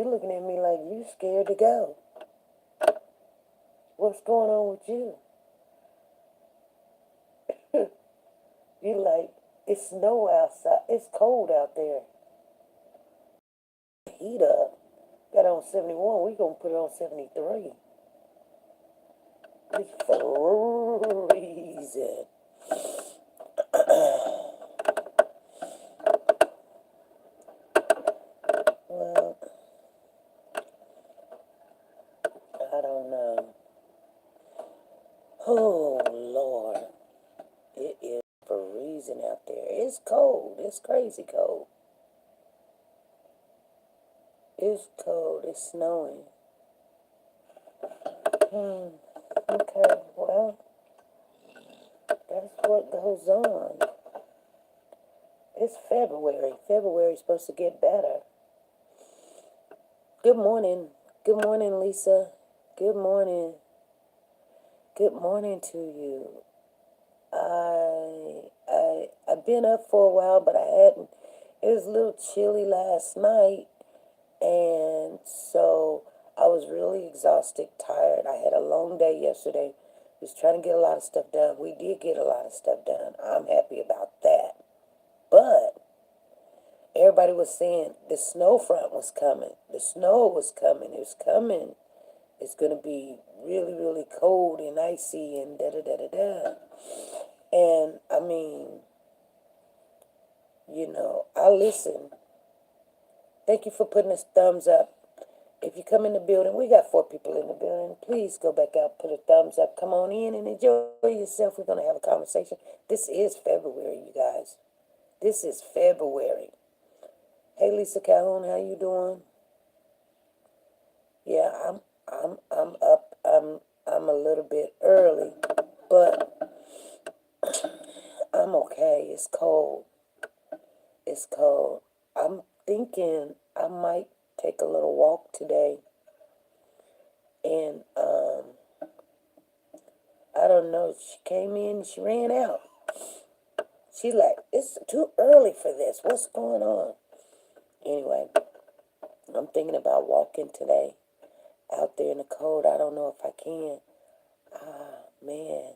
You're looking at me like you scared to go. What's going on with you? You like, it's snow outside. It's cold out there. Heat up. Got on 71. We gonna put it on 73. It's freezing. Well, I don't know. Oh, Lord. It is freezing out there. It's cold. It's crazy cold. It's cold. It's snowing. Okay, well, that's what goes on. It's February. February's supposed to get better. Good morning. Good morning, Lisa. Good morning. Good morning to you. I've been up for a while, but I hadn't. It was a little chilly last night, and so I was really exhausted, tired. I had a long day yesterday. Was trying to get a lot of stuff done. We did get a lot of stuff done. I'm happy about that. But everybody was saying the snow front was coming. The snow was coming. It was coming. It's going to be really, really cold and icy and da-da-da-da-da. And, I mean, I listen. Thank you for putting this thumbs up. If you come in the building, we got 4 people in the building. Please go back out, put a thumbs up. Come on in and enjoy yourself. We're going to have a conversation. This is February, you guys. This is February. Hey, Lisa Calhoun, how you doing? Yeah, I'm up. I'm a little bit early, but I'm okay. It's cold. It's cold. I'm thinking I might take a little walk today, and I don't know. She came in, she ran out. She like, it's too early for this. What's going on? Anyway, I'm thinking about walking today out there in the cold. I don't know if I can. Ah, man.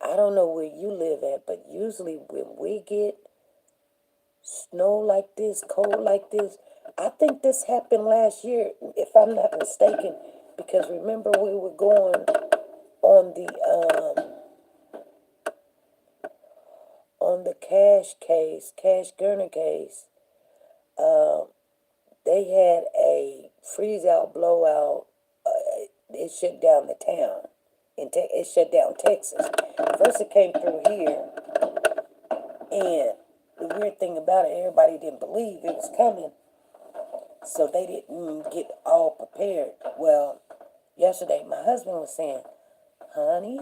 I don't know where you live at, but usually when we get snow like this, cold like this, I think this happened last year, if I'm not mistaken, because remember we were going on the Cash Gurner case. They had a freeze out, blowout. It shut down the town. It shut down Texas. First it came through here, and the weird thing about it, everybody didn't believe it was coming, so they didn't get all prepared. Well, yesterday my husband was saying, honey,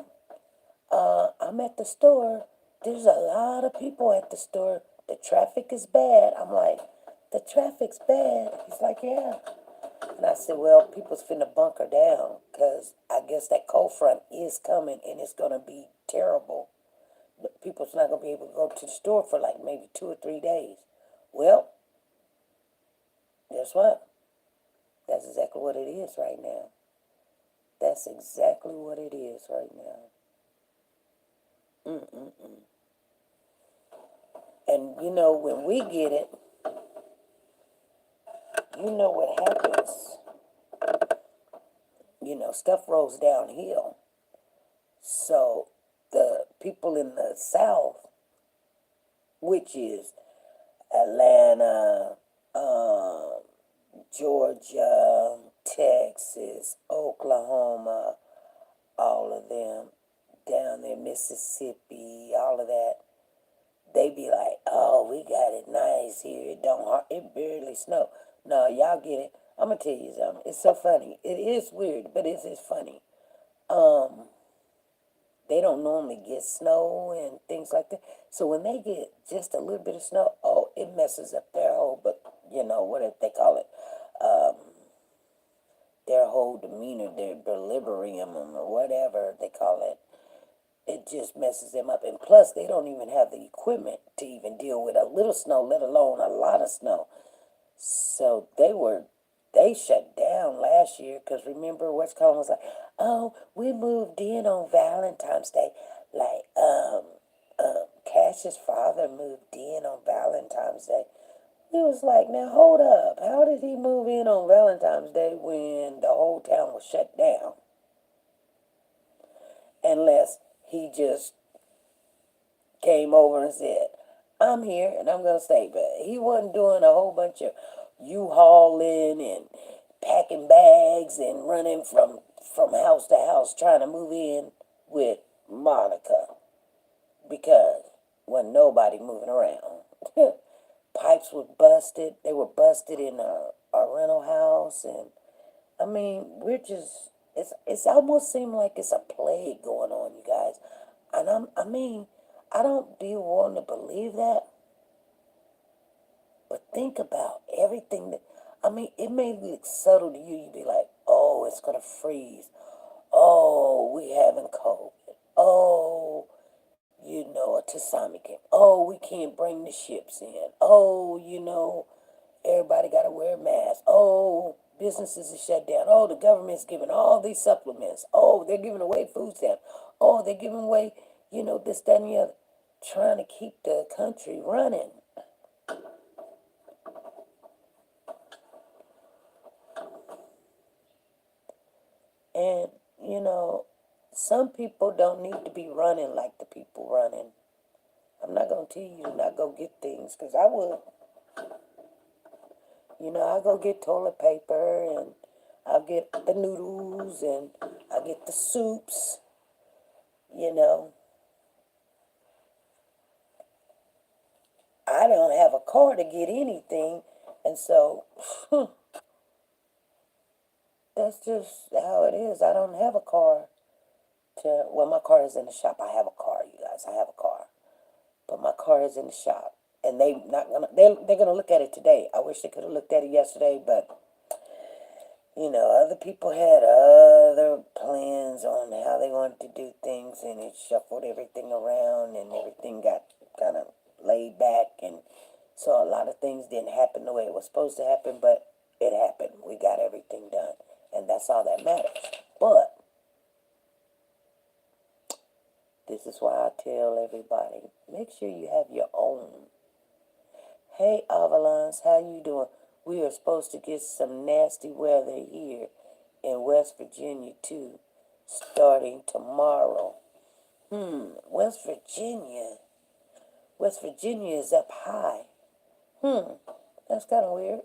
I'm at the store. There's a lot of people at the store. The traffic is bad. I'm like, the traffic's bad? He's like, yeah. And I said, well, people's finna bunker down because I guess that cold front is coming and it's going to be terrible. But people's not going to be able to go to the store for like maybe 2 or 3 days. Well, guess what? That's exactly what it is right now. That's exactly what it is right now. And when we get it, what happens. Stuff rolls downhill. So the people in the South, which is Atlanta, Georgia, Texas, Oklahoma, all of them, down there, Mississippi, all of that, they be like, oh, we got it nice here. It barely snow. No, y'all get it. I'm going to tell you something. It's so funny. It is weird, but it is funny. They don't normally get snow and things like that. So when they get just a little bit of snow, oh, it messes up their whole, but what they call it, their whole demeanor, their equilibrium or whatever they call it. It just messes them up. And plus, they don't even have the equipment to even deal with a little snow, let alone a lot of snow. So they shut down last year because remember what's called was like, oh, we moved in on Valentine's Day. Like, Cash's father moved in on Valentine's Day. He was like, now hold up. How did he move in on Valentine's Day when the whole town was shut down? Unless he just came over and said, I'm here and I'm going to stay. But he wasn't doing a whole bunch of U-hauling and packing bags and running from house to house trying to move in with Monica because wasn't nobody moving around. Pipes were busted. They were busted in our rental house. And, I mean, it's almost seemed like it's a plague going on, you guys. And I mean, I don't be wanting to believe that, but think about everything that, I mean, it may look subtle to you. You'd be like, oh, it's going to freeze. Oh, we having COVID. Oh, a tsunami came. Oh, we can't bring the ships in. Oh, everybody got to wear masks. Oh, businesses are shut down. Oh, the government's giving all these supplements. Oh, they're giving away food stamps. Oh, they're giving away, this, that, and the other. Trying to keep the country running. And, some people don't need to be running like the people running. I'm not going to tell you to not go get things, because I would. I go get toilet paper, and I'll get the noodles, and I'll get the soups, you know. I don't have a car to get anything, and so that's just how it is. I don't have a car well, my car is in the shop. I have a car, you guys. I have a car. But my car is in the shop. And they're gonna look at it today. I wish they could have looked at it yesterday, but other people had other plans on how they wanted to do things, and it shuffled everything around, and everything got kind of laid back, and so a lot of things didn't happen the way it was supposed to happen, but it happened. We got everything done, and that's all that matters. But this is why I tell everybody, make sure you have your own. Hey, Avalons, how you doing? We are supposed to get some nasty weather here in West Virginia, too, starting tomorrow. West Virginia. West Virginia is up high. That's kind of weird.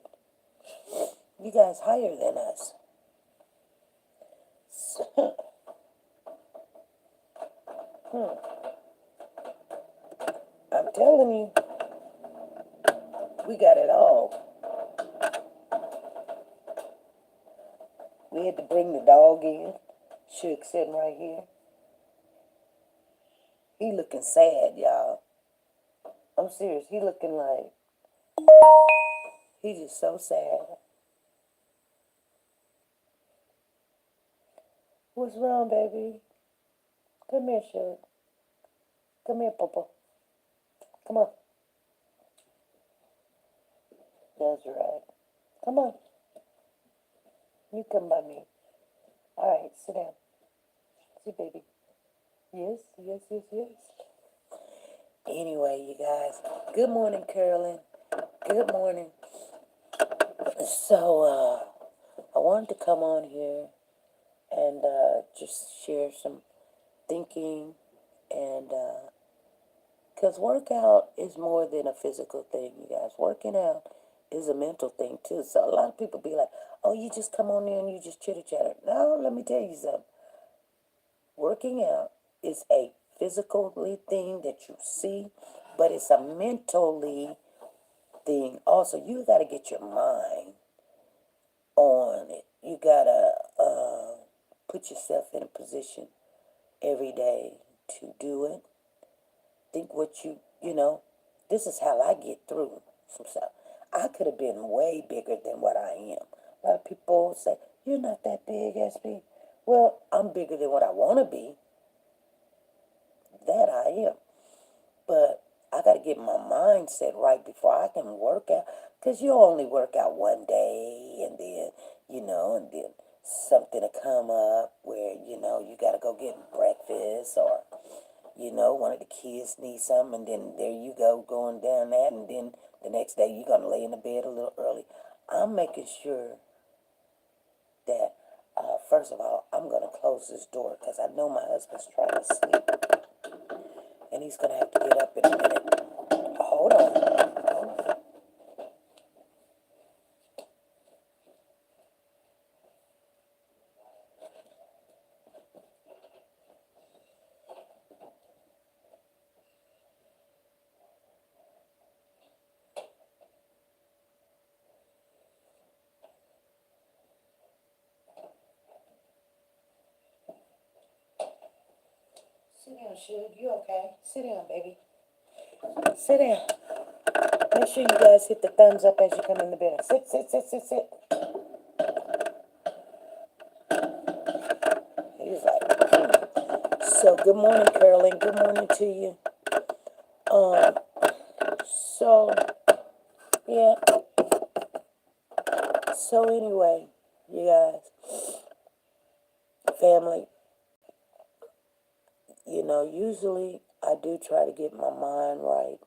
You guys higher than us. I'm telling you, we got it all. We had to bring the dog in. Shook sitting right here. He looking sad, y'all. I'm serious. He looking like, he's just so sad. What's wrong, baby? Come here, Shook. Come here, Papa. Come on. That's right. Come on. You come by me. All right, sit down. Sit, baby. Yes, yes, yes, yes. Anyway, you guys, good morning, Carolyn. Good morning. So, I wanted to come on here and just share some thinking, and because workout is more than a physical thing, you guys. Working out is a mental thing, too. So a lot of people be like, oh, you just come on in and you just chitter-chatter. No, let me tell you something. Working out is a physically thing that you see, but it's a mentally thing also. You got to get your mind on it. You got to put yourself in a position every day to do it. Think what this is how I get through some stuff. I could have been way bigger than what I am. A lot of people say, you're not that big, SB. Well, I'm bigger than what I want to be. That I am. But I got to get my mindset right before I can work out. Because you only work out one day, and then, and then something to come up where, you got to go get breakfast, or, one of the kids needs something, and then there you go going down that, and then the next day you're going to lay in the bed a little early. I'm making sure that, first of all, I'm going to close this door because I know my husband's trying to sleep, and he's going to have to get up in a minute. Hold on. Hold on. Sit down, Suge. You okay? Sit down, baby. Sit down. Make sure you guys hit the thumbs up as you come in the building. Sit, sit, sit, sit, sit. He's like, So, good morning, Carolyn. Good morning to you. So, yeah. So, anyway, you guys, family, usually I do try to get my mind right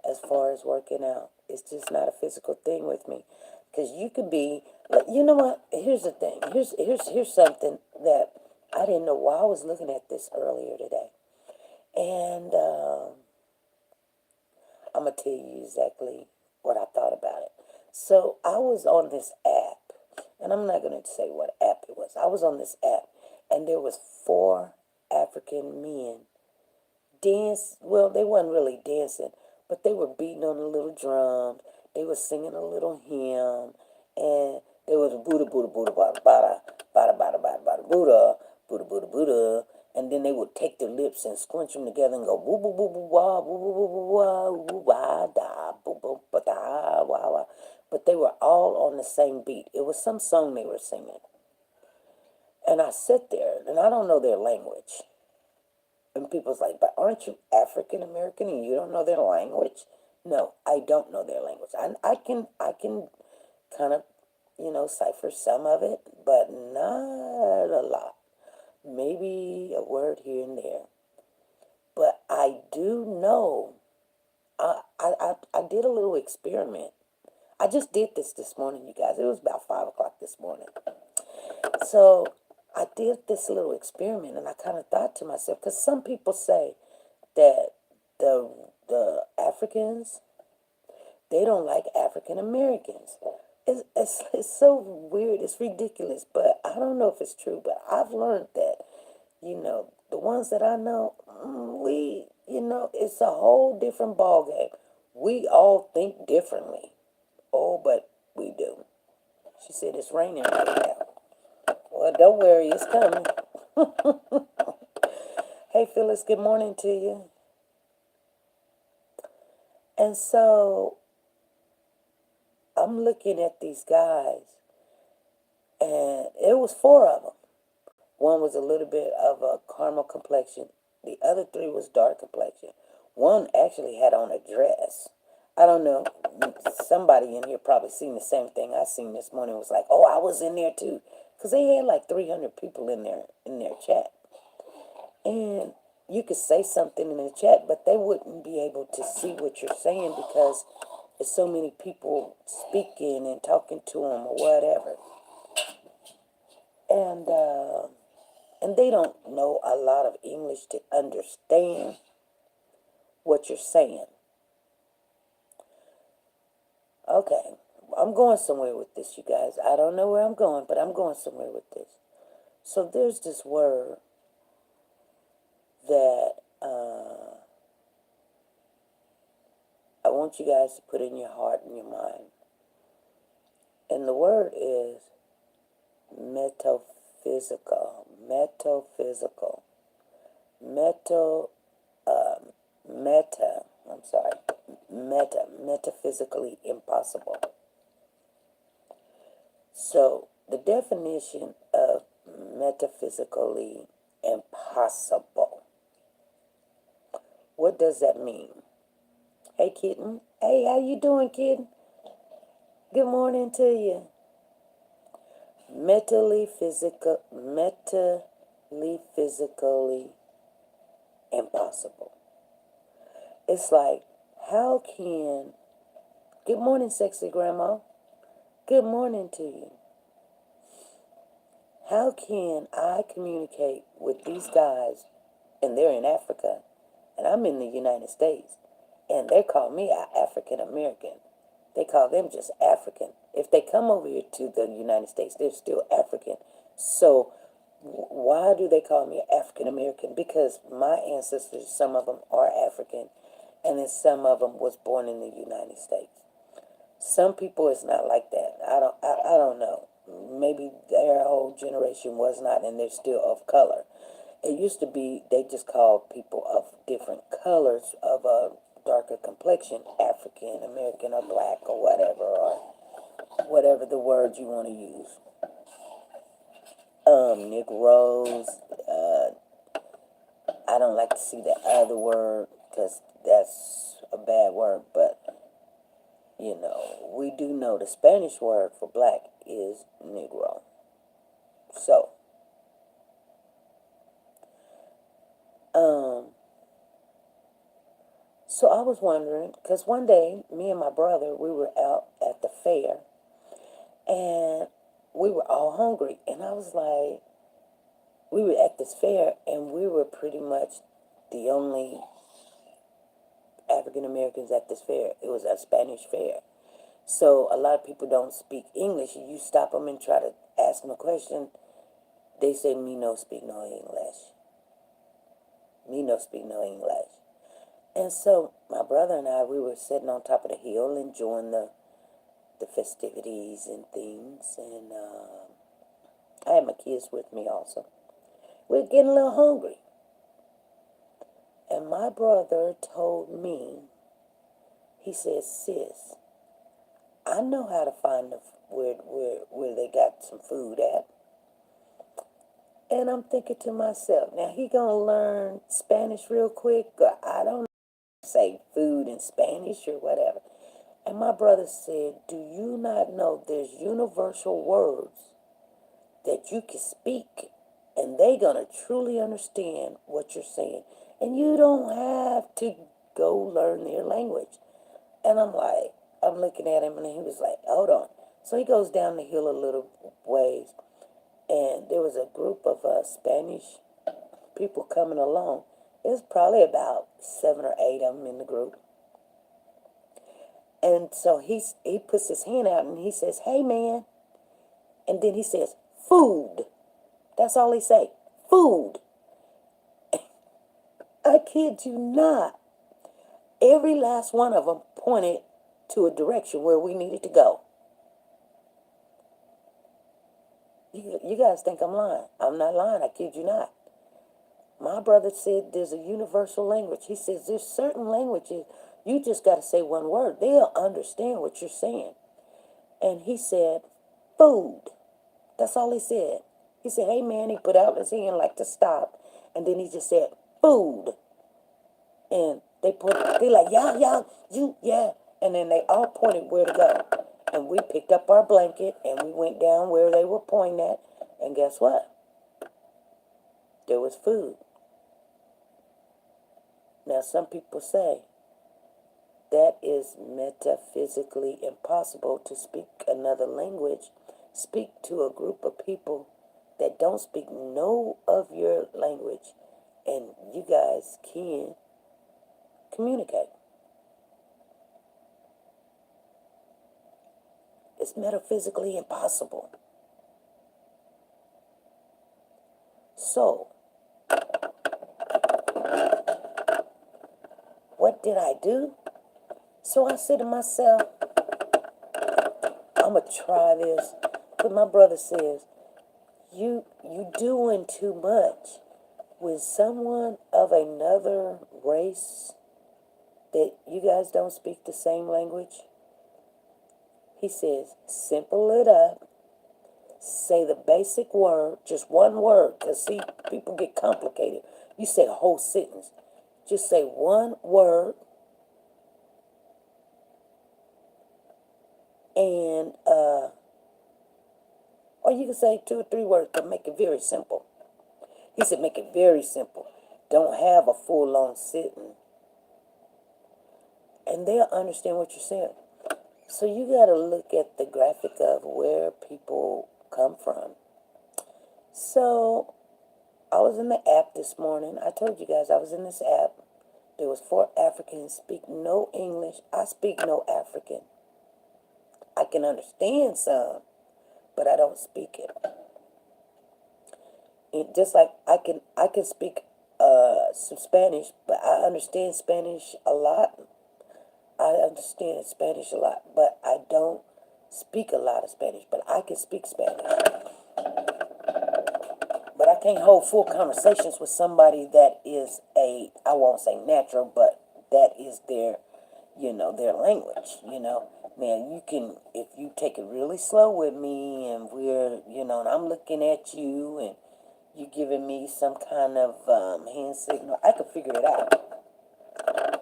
as far as working out. It's just not a physical thing with me. Because you could be, you know what? Here's the thing. Here's something that I didn't know why I was looking at this earlier today. And I'm going to tell you exactly what I thought about it. So I was on this app, and I'm not going to say what app it was. I was on this app, and there was 4 African men dance. Well, they wasn't really dancing, but they were beating on a little drum. They were singing a little hymn, and there was Buddha, Buddha, Buddha, Bada, Bada, Bada, Bada, Bada, Bada, Buddha, Buddha, Buddha, Buddha, and then they would take their lips and scrunch them together and go woo, woo, woo, woo, wah, woo, woo, woo, woo, wah, woo, wah, da, boo, boo, ba, da, wah, wah. But they were all on the same beat. It was some song they were singing, and I sit there, and I don't know their language. And people's like, but aren't you African American and you don't know their language? No, I don't know their language. I can kind of, cipher some of it, but not a lot. Maybe a word here and there. But I do know, I did a little experiment. I just did this morning, you guys. It was about 5 o'clock this morning. So I did this little experiment, and I kind of thought to myself, because some people say that the Africans, they don't like African Americans. It's so weird. It's ridiculous, but I don't know if it's true. But I've learned that, the ones that I know, it's a whole different ball game. We all think differently. Oh, but we do. She said it's raining right now. Well, don't worry, it's coming. Hey, Phyllis, good morning to you. And so I'm looking at these guys, and it was 4 of them. One was a little bit of a caramel complexion. The other 3 was dark complexion. One actually had on a dress. I don't know. Somebody in here probably seen the same thing I seen this morning. Was like, oh, I was in there too. Because they had like 300 people in their chat. And you could say something in the chat, but they wouldn't be able to see what you're saying because there's so many people speaking and talking to them or whatever. And they don't know a lot of English to understand what you're saying. Okay, I'm going somewhere with this, you guys. I don't know where I'm going, but I'm going somewhere with this. So there's this word that I want you guys to put in your heart and your mind. And the word is metaphysical. Metaphysical. Metaphysically impossible. So the definition of metaphysically impossible. What does that mean? Hey, kitten. Hey, how you doing, kitten? Good morning to you. Mentally, physically impossible. It's like, how can, good morning, sexy grandma. Good morning to you. How can I communicate with these guys, and they're in Africa, and I'm in the United States, and they call me African American. They call them just African. If they come over here to the United States, they're still African. So why do they call me African American? Because my ancestors, some of them are African, and then some of them was born in the United States. Some people it's not like that. I don't know. Maybe their whole generation was not, and they're still of color. It used to be they just called people of different colors of a darker complexion, African American or black or whatever the word you want to use. Negroes. I don't like to see the other word because that's a bad word, but you know, we do know the Spanish word for black is Negro. So, so I was wondering, because one day, me and my brother, we were out at the fair, and we were all hungry, and I was like, we were at this fair, and we were pretty much the only African Americans at this fair. It was a Spanish fair. So a lot of people don't speak English. You stop them and try to ask them a question, they say, me no speak no English. Me no speak no English. And so my brother and I, we were sitting on top of the hill enjoying the festivities and things. And I had my kids with me also. We were getting a little hungry. And my brother told me, he said, sis, I know how to find where they got some food at. And I'm thinking to myself, now he gonna learn Spanish real quick, or I don't say food in Spanish or whatever. And my brother said, do you not know there's universal words that you can speak and they gonna truly understand what you're saying, and you don't have to go learn their language. And I'm like, I'm looking at him, and he was like, hold on. So he goes down the hill a little ways, and there was a group of Spanish people coming along. It was probably about 7 or 8 of them in the group. And so he puts his hand out and he says, hey, man. And then he says, food. That's all he say, food. I kid you not. Every last one of them pointed to a direction where we needed to go. You guys think I'm lying. I'm not lying. I kid you not. My brother said there's a universal language. He says there's certain languages, you just got to say one word. They'll understand what you're saying. And he said, food. That's all he said. He said, hey, man, he put out his hand like to stop. And then he just said, food. And they like, yeah. And then they all pointed where to go. And we picked up our blanket and we went down where they were pointing at. And guess what? There was food. Now, some people say that is metaphysically impossible to speak another language. Speak to a group of people that don't speak no of your language, and you guys can communicate. It's metaphysically impossible. So, what did I do? So I said to myself, I'm going to try this. But my brother says, you doing too much with someone of another race that you guys don't speak the same language. He says, simple it up. Say the basic word, just one word, because see, people get complicated. You say a whole sentence. Just say one word. And, or you can say 2 or 3 words, but make it very simple. He said, make it very simple. Don't have a full-on sitting. And they'll understand what you're saying. So you got to look at the graphic of where people come from. So I was in the app this morning. I told you guys I was in this app. There was 4 Africans speak no English. I speak no African. I can understand some, but I don't speak it. Just like I can speak some Spanish, but I understand Spanish a lot. I understand Spanish a lot, but I don't speak a lot of Spanish, but I can speak Spanish. But I can't hold full conversations with somebody that is I won't say natural, but that is their, their language, Man, you can, if you take it really slow with me and we're, and I'm looking at you and you giving me some kind of hand signal, I can figure it out.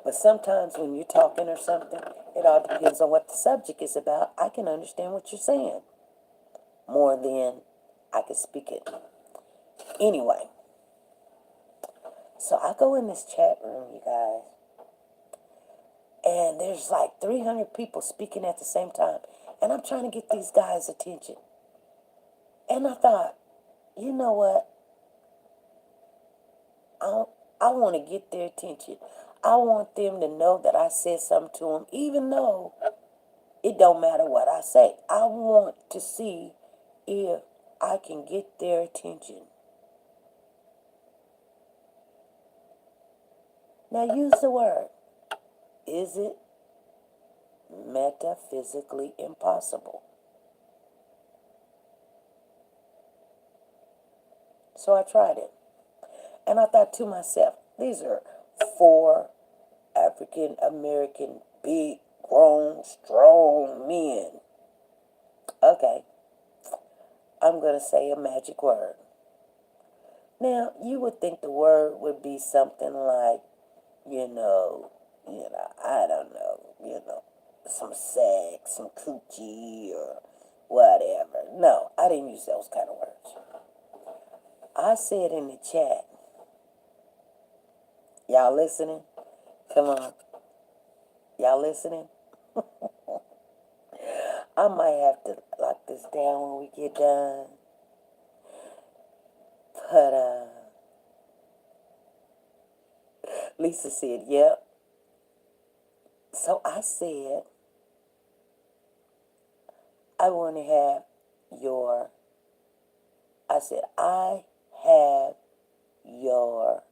But sometimes when you're talking or something, it all depends on what the subject is about. I can understand what you're saying more than I can speak it. Anyway, so I go in this chat room, you guys, and there's like 300 people speaking at the same time. And I'm trying to get these guys' attention. And I thought, you know what? I want to get their attention. I want them to know that I said something to them, even though it don't matter what I say. I want to see if I can get their attention. Now use the word. Is it metaphysically impossible? So I tried it. And I thought to myself, these are 4 African American big, grown, strong men. Okay, I'm going to say a magic word. Now, you would think the word would be something like, I don't know, some sex, some coochie, or whatever. No, I didn't use those kind of words. I said in the chat, y'all listening? Come on. Y'all listening? I might have to lock this down when we get done. But, Lisa said, yep. So I said, I want to have I said, I have your,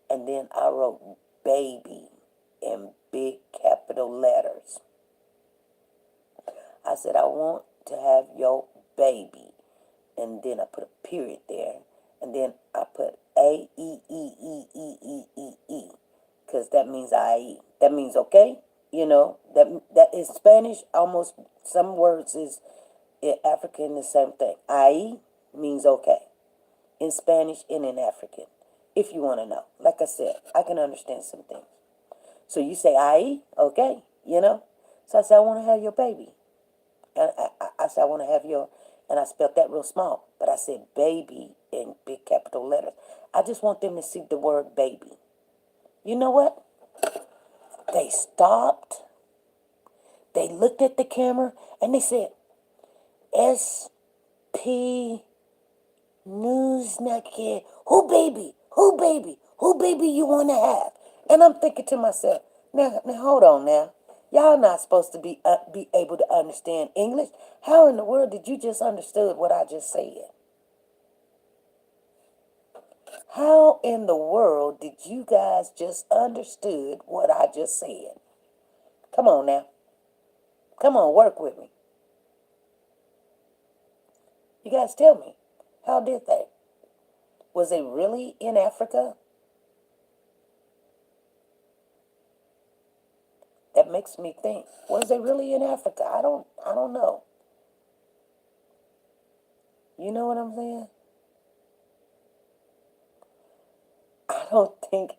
and then I wrote baby in big capital letters. I said, I want to have your baby. And then I put a period there. And then I put A-E-E-E-E-E-E-E. Because that means I-E. That means okay. That is Spanish. Almost some words is in African the same thing. I-E means okay. In Spanish and in African. If you want to know. Like I said, I can understand some things. So you say I-E, okay, So I said, I want to have your baby. And I said, I want to have your, and I spelled that real small. But I said baby in big capital letters. I just want them to see the word baby. You know what? They stopped. They looked at the camera and they said, SP Newsnugget. Who baby? Who baby? Who baby you want to have? And I'm thinking to myself, now hold on now. Y'all not supposed to be able to understand English. How in the world did you just understood what I just said? How in the world did you guys just understood what I just said? Come on now. Come on, work with me. You guys tell me. How did they? Was they really in Africa? That makes me think. Was they really in Africa? I don't know. You know what I'm saying? I don't think,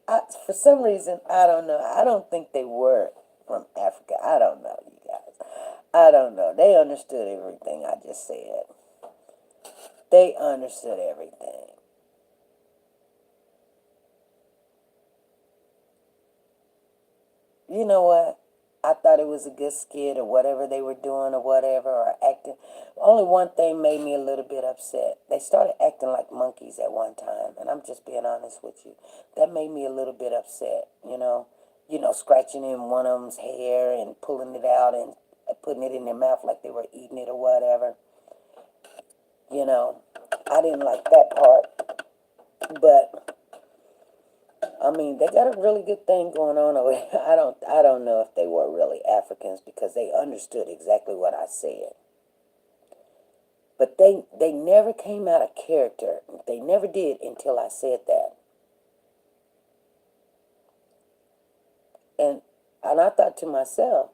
for some reason, I don't know. I don't think they were from Africa. I don't know, you guys. I don't know. They understood everything I just said. They understood everything. You know what? I thought it was a good skit or whatever they were doing or whatever or acting. Only one thing made me a little bit upset. They started acting like monkeys at one time, and I'm just being honest with you. That made me a little bit upset, you know. Scratching in one of them's hair and pulling it out and putting it in their mouth like they were eating it or whatever. You know, I didn't like that part, but I mean, they got a really good thing going on over here. I don't know if they were really Africans because they understood exactly what I said. But they never came out of character. They never did until I said that. And I thought to myself,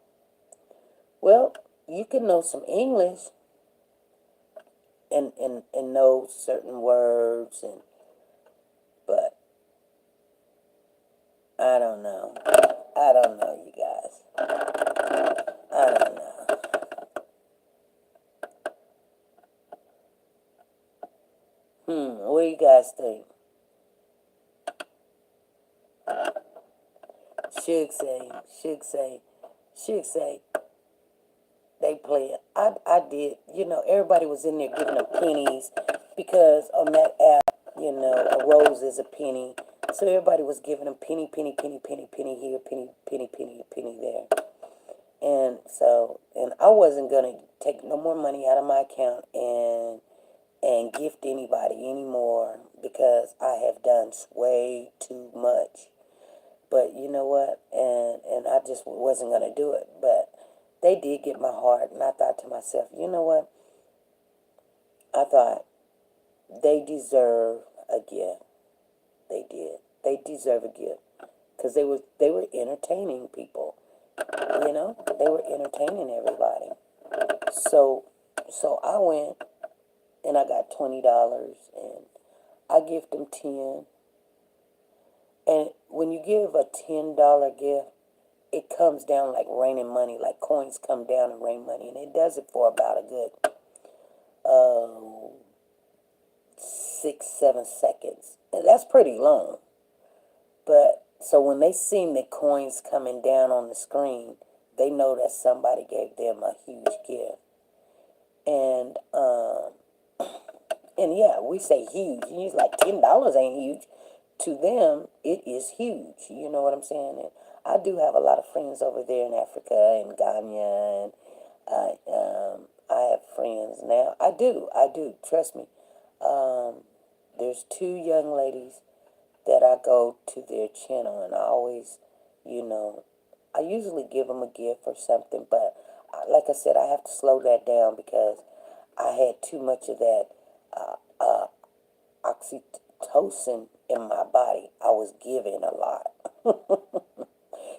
well, you can know some English and know certain words but I don't know. I don't know, you guys. I don't know. What do you guys think? Should say, should say, should say, they play it. I did. Everybody was in there giving them pennies because on that app, a rose is a penny. So everybody was giving them penny, penny, penny, penny, penny here, penny, penny, penny, penny there. And I wasn't gonna take no more money out of my account and gift anybody anymore because I have done way too much. But you know what? And I just wasn't gonna do it. But they did get my heart, and I thought to myself, you know what? I thought they deserve a gift. They did. They deserve a gift because they were entertaining people. They were entertaining everybody. So so I went and I got $20 and I give them 10. And when you give a $10 gift, it comes down like raining money, like coins come down and rain money, and it does it for about a good uh, 6-7 seconds, and that's pretty long. But so when they see the coins coming down on the screen, they know that somebody gave them a huge gift, and and yeah, we say huge. He's like $10 ain't huge. To them, it is huge. You know what I'm saying? And I do have a lot of friends over there in Africa and Ghana, and I have friends now. I do. Trust me. There's two young ladies that I go to their channel, and I always, you know, I usually give them a gift or something, but like I said, I have to slow that down because I had too much of that uh, uh, oxytocin in my body. I was giving a lot.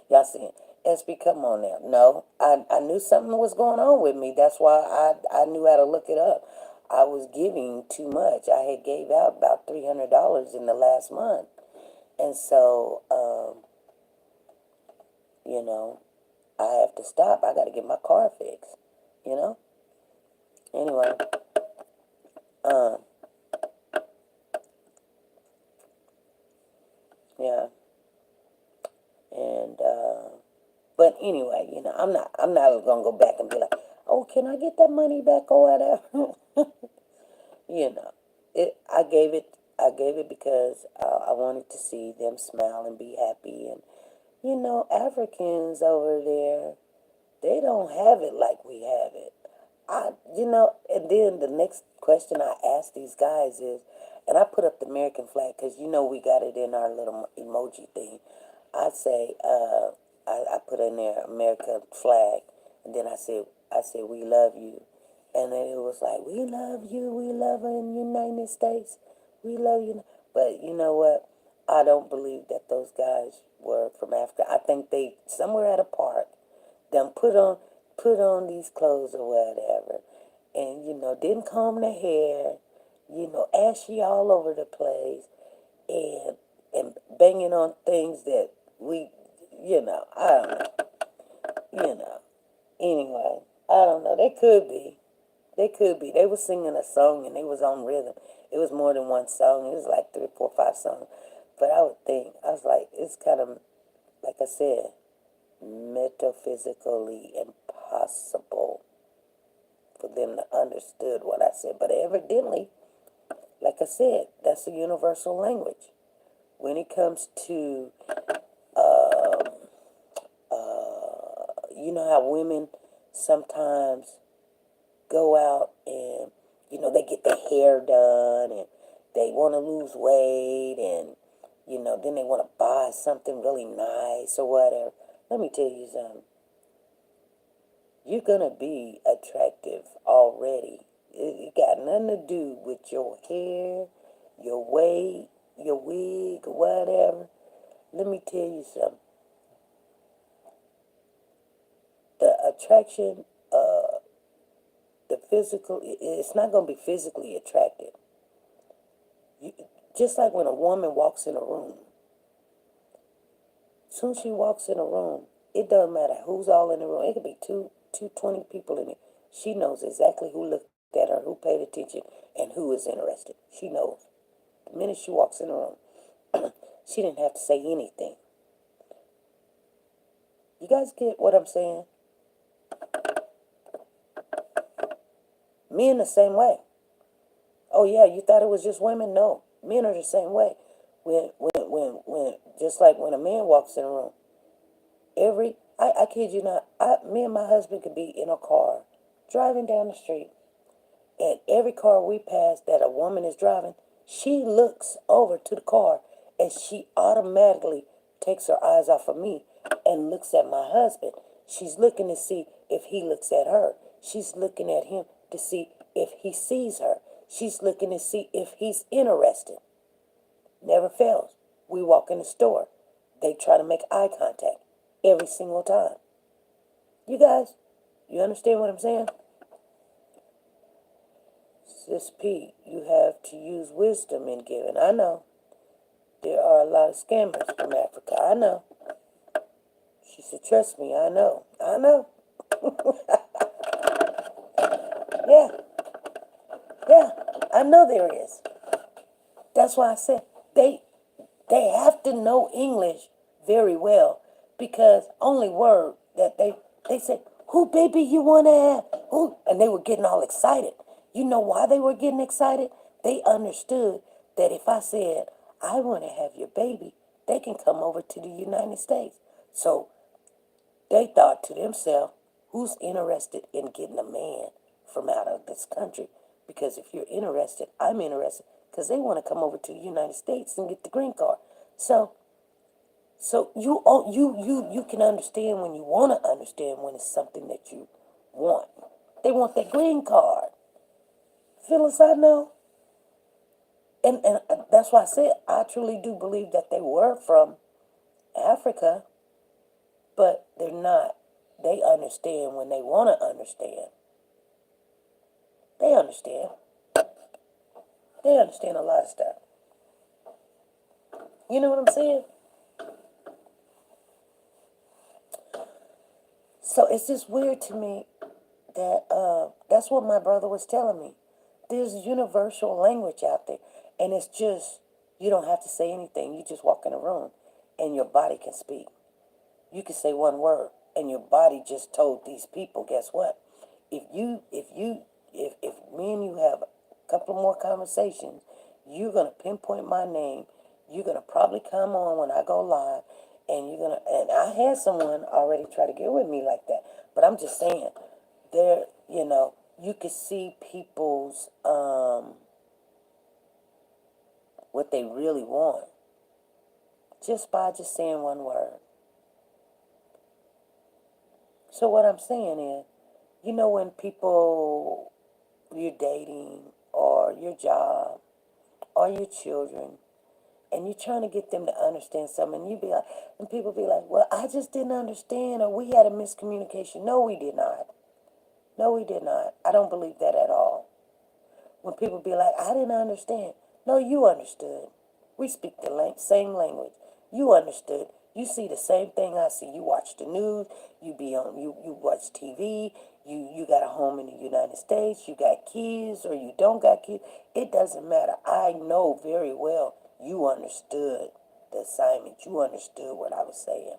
Y'all see, SB, come on now. No, I knew something was going on with me. That's why I knew how to look it up. I was giving too much. I had gave out about $300 in the last month. And so, you know, I have to stop. I got to get my car fixed, you know? Anyway, um, yeah. And, but anyway, I'm not going to go back and be like, oh, can I get that money back or whatever? you know, I gave it because I wanted to see them smile and be happy. And, Africans over there, they don't have it like we have it. And then the next question I ask these guys is, and I put up the American flag because we got it in our little emoji thing. I say, I put in there American flag, and then I said, we love you, and then it was like, we love you, we love in the United States, we love you. But you know what? I don't believe that those guys were from Africa. I think they somewhere at a park, them put on these clothes or whatever, and didn't comb their hair, ashy all over the place, and banging on things that I don't know, Anyway, I don't know. They could be. They could be. They were singing a song and they was on rhythm. It was more than one song. It was like three, four, five songs. But I would think, I was like, it's kind of, like I said, metaphysically impossible for them to understood what I said. But evidently, like I said, that's a universal language. When it comes to, you know how women sometimes go out and, they get their hair done and they want to lose weight and, then they want to buy something really nice or whatever. Let me tell you something. You're going to be attractive already. It got nothing to do with your hair, your weight, your wig, or whatever. Let me tell you something. The attraction, the physical, it's not going to be physically attractive. You, just like when a woman walks in a room, as soon as she walks in a room, it doesn't matter who's all in the room. It could be 20 people in it. She knows exactly who looked at her, who paid attention, and who is interested. She knows. The minute she walks in the room, she didn't have to say anything. You guys get what I'm saying? Men the same way. Oh yeah, you thought it was just women? No, men are the same way. When, just like when a man walks in a room, I kid you not, me and my husband could be in a car, driving down the street, and every car we pass that a woman is driving, she looks over to the car, and she automatically takes her eyes off of me and looks at my husband. She's looking to see if he looks at her. She's looking at him to see if he sees her. She's looking to see if he's interested. Never fails. We walk in the store. They try to make eye contact every single time. You guys, you understand what I'm saying? Sis P, you have to use wisdom in giving. I know. There are a lot of scammers from Africa. I know. She said, trust me, I know. I know. Yeah. Yeah. I know there is. That's why I said they have to know English very well, because only word that they said, who baby you want to have? Who? And they were getting all excited. You know why they were getting excited? They understood that if I said, I want to have your baby, they can come over to the United States. So they thought to themselves, who's interested in getting a man from out of this country? Because if you're interested, I'm interested, because they want to come over to the United States and get the green card. So you can understand when you want to understand when it's something that you want. They want that green card. Phyllis, I know. And that's why I said I truly do believe that they were from Africa, but they're not. They understand when they want to understand. They understand. They understand a lot of stuff. You know what I'm saying? So it's just weird to me that that's what my brother was telling me. There's universal language out there, and it's just you don't have to say anything. You just walk in a room, and your body can speak. You can say one word, and your body just told these people, guess what? If me and you have a couple more conversations, you're gonna pinpoint my name. You're gonna probably come on when I go live, and and I had someone already try to get with me like that. But I'm just saying, there, you could see people's what they really want just by just saying one word. So what I'm saying is, when people you're dating or your job or your children, and you're trying to get them to understand something, and and people be like, well, I just didn't understand, or we had a miscommunication. No, we did not. No, we did not. I don't believe that at all. When people be like, I didn't understand. No, you understood. We speak the same language. You understood. You see the same thing I see. You watch the news, you watch TV, you got a home in the United States, you got kids or you don't got kids. It doesn't matter. I know very well you understood the assignment. You understood what I was saying.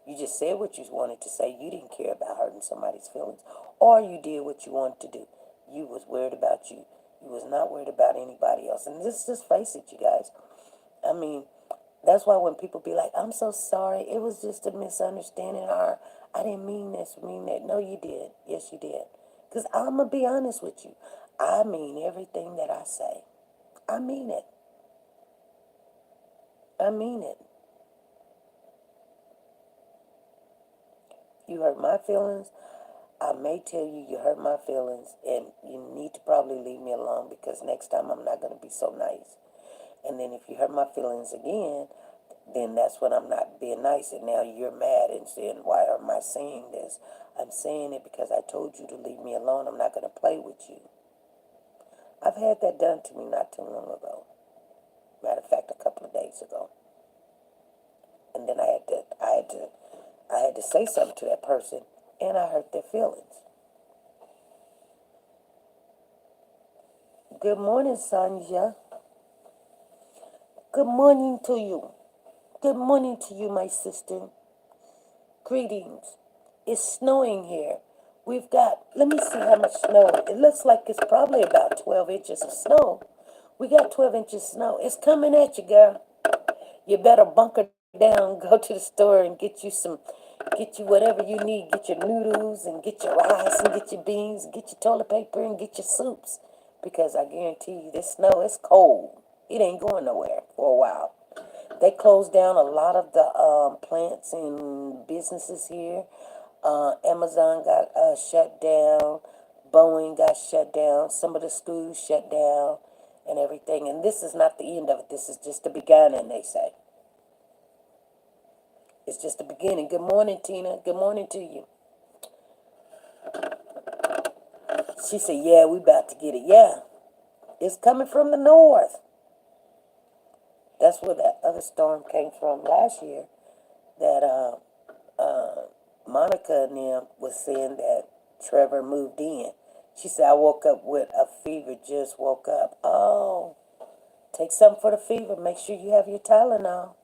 You just said what you wanted to say. You didn't care about hurting somebody's feelings. Or you did what you wanted to do. You was worried about you. You was not worried about anybody else. And just face it, you guys. I mean, that's why when people be like, I'm so sorry, it was just a misunderstanding, or I didn't mean this, mean that. No, you did. Yes, you did. Because I'm going to be honest with you. I mean everything that I say. I mean it. I mean it. You hurt my feelings. I may tell you you hurt my feelings, and you need to probably leave me alone because next time I'm not going to be so nice. And then if you hurt my feelings again, then that's when I'm not being nice. And now you're mad and saying, why am I saying this? I'm saying it because I told you to leave me alone. I'm not going to play with you. I've had that done to me not too long ago. Matter of fact, a couple of days ago. And then I had to say something to that person, and I hurt their feelings. Good morning, Sanja. Good morning to you. Good morning to you, my sister. Greetings. It's snowing here. We've got, let me see how much snow. It looks like it's probably about 12 inches of snow. We got 12 inches of snow. It's coming at you, girl. You better bunker down, go to the store and get you whatever you need. Get your noodles and get your rice and get your beans, get your toilet paper and get your soups. Because I guarantee you, this snow is cold. It ain't going nowhere for a while. They closed down a lot of the plants and businesses here. Amazon got shut down. Boeing got shut down. Some of the schools shut down and everything. And this is not the end of it. This is just the beginning, they say. It's just the beginning. Good morning, Tina. Good morning to you. She said, yeah, we about to get it. Yeah, it's coming from the north. That's where that other storm came from last year. That Monica and them was saying that Trevor moved in. She said, I woke up with a fever, just woke up. Oh, take something for the fever. Make sure you have your Tylenol.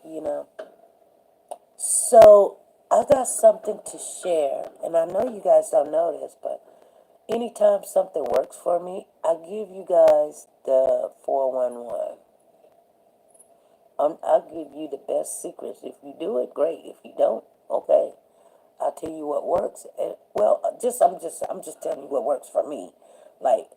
You know. So I got something to share, and I know you guys don't know this, but anytime something works for me, I give you guys the 411. I'll give you the best secrets. If you do it, great. If you don't, okay. I'll tell you what works. And, well, I'm just telling you what works for me. Like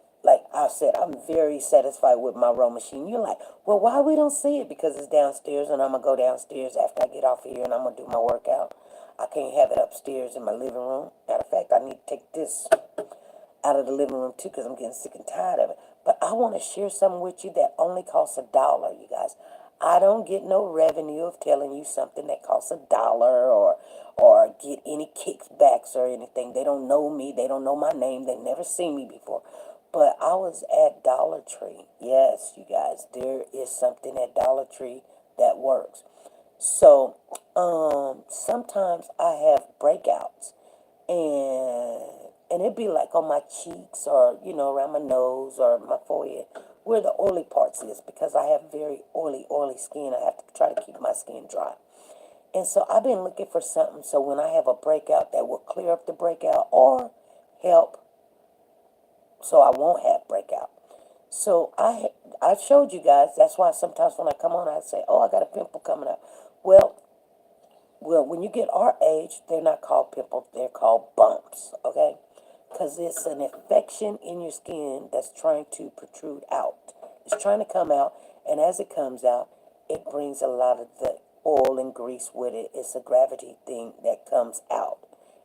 I said, I'm very satisfied with my row machine. You're like, well, why we don't see it? Because it's downstairs, and I'm gonna go downstairs after I get off of here, and I'm gonna do my workout. I can't have it upstairs in my living room. Matter of fact, I need to take this out of the living room too, because I'm getting sick and tired of it. But I want to share something with you that only costs $1, you guys. I don't get no revenue of telling you something that costs $1 or get any kickbacks or anything. They don't know me. They don't know my name. They never seen me before. But I was at Dollar Tree. Yes, you guys, there is something at Dollar Tree that works. So, sometimes I have breakouts, and it'd be like on my cheeks or around my nose or my forehead where the oily parts is, because I have very oily skin. I have to try to keep my skin dry. And so I've been looking for something so when I have a breakout that will clear up the breakout or help so I won't have breakout. So I showed you guys. That's why sometimes when I come on, I say, oh, I got a pimple coming up. Well, when you get our age, they're not called pimples. They're called bumps, okay? Because it's an infection in your skin that's trying to protrude out. It's trying to come out, and as it comes out, it brings a lot of the oil and grease with it. It's a gravity thing that comes out.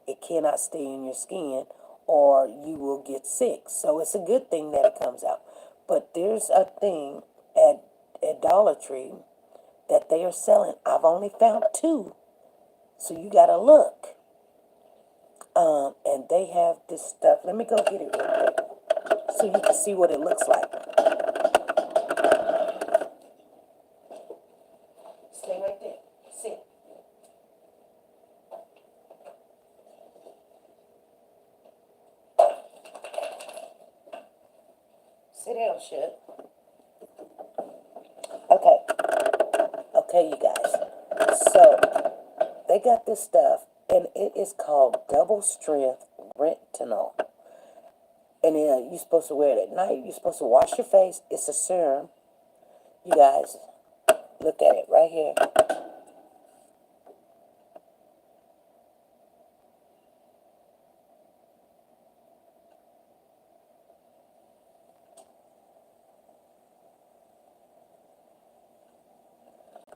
It cannot stay in your skin, or you will get sick. So it's a good thing that it comes out. But there's a thing at Dollar Tree that they are selling. I've only found two. So you got to look. And they have this stuff. Let me go get it real quick so you can see what it looks like. Sit down, shit. Okay. Okay, you guys. So, they got this stuff, and it is called double strength retinol. And then you're supposed to wear it at night. You're supposed to wash your face. It's a serum. You guys, look at it right here.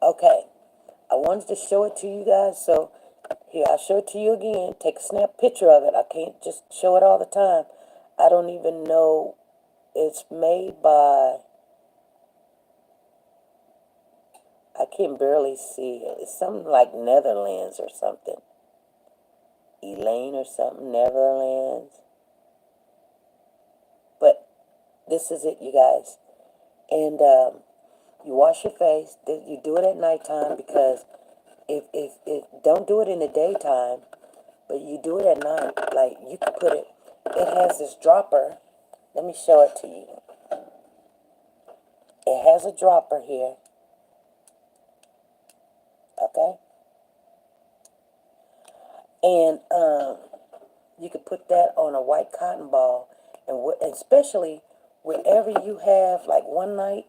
Okay, I wanted to show it to you guys, so here, I'll show it to you again. Take a snap picture of it. I can't just show it all the time. I don't even know. It's made by, I can barely see it. It's something like Netherlands or something. Elaine or something, Netherlands. But this is it, you guys. And you wash your face. You do it at nighttime, because if don't do it in the daytime, but you do it at night. Like, you can put it. It has this dropper. Let me show it to you. It has a dropper here. Okay. And you can put that on a white cotton ball, and especially wherever you have, like one night,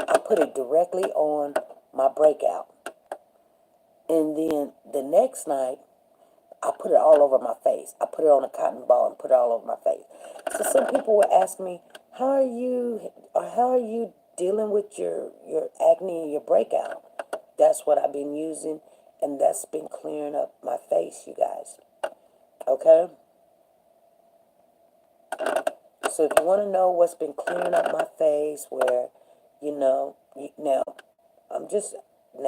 I put it directly on my breakout. And then the next night, I put it all over my face. I put it on a cotton ball and put it all over my face. So some people would ask me, how are you dealing with your acne and your breakout? That's what I've been using, and that's been clearing up my face, you guys. Okay? So if you want to know what's been clearing up my face, where, now, now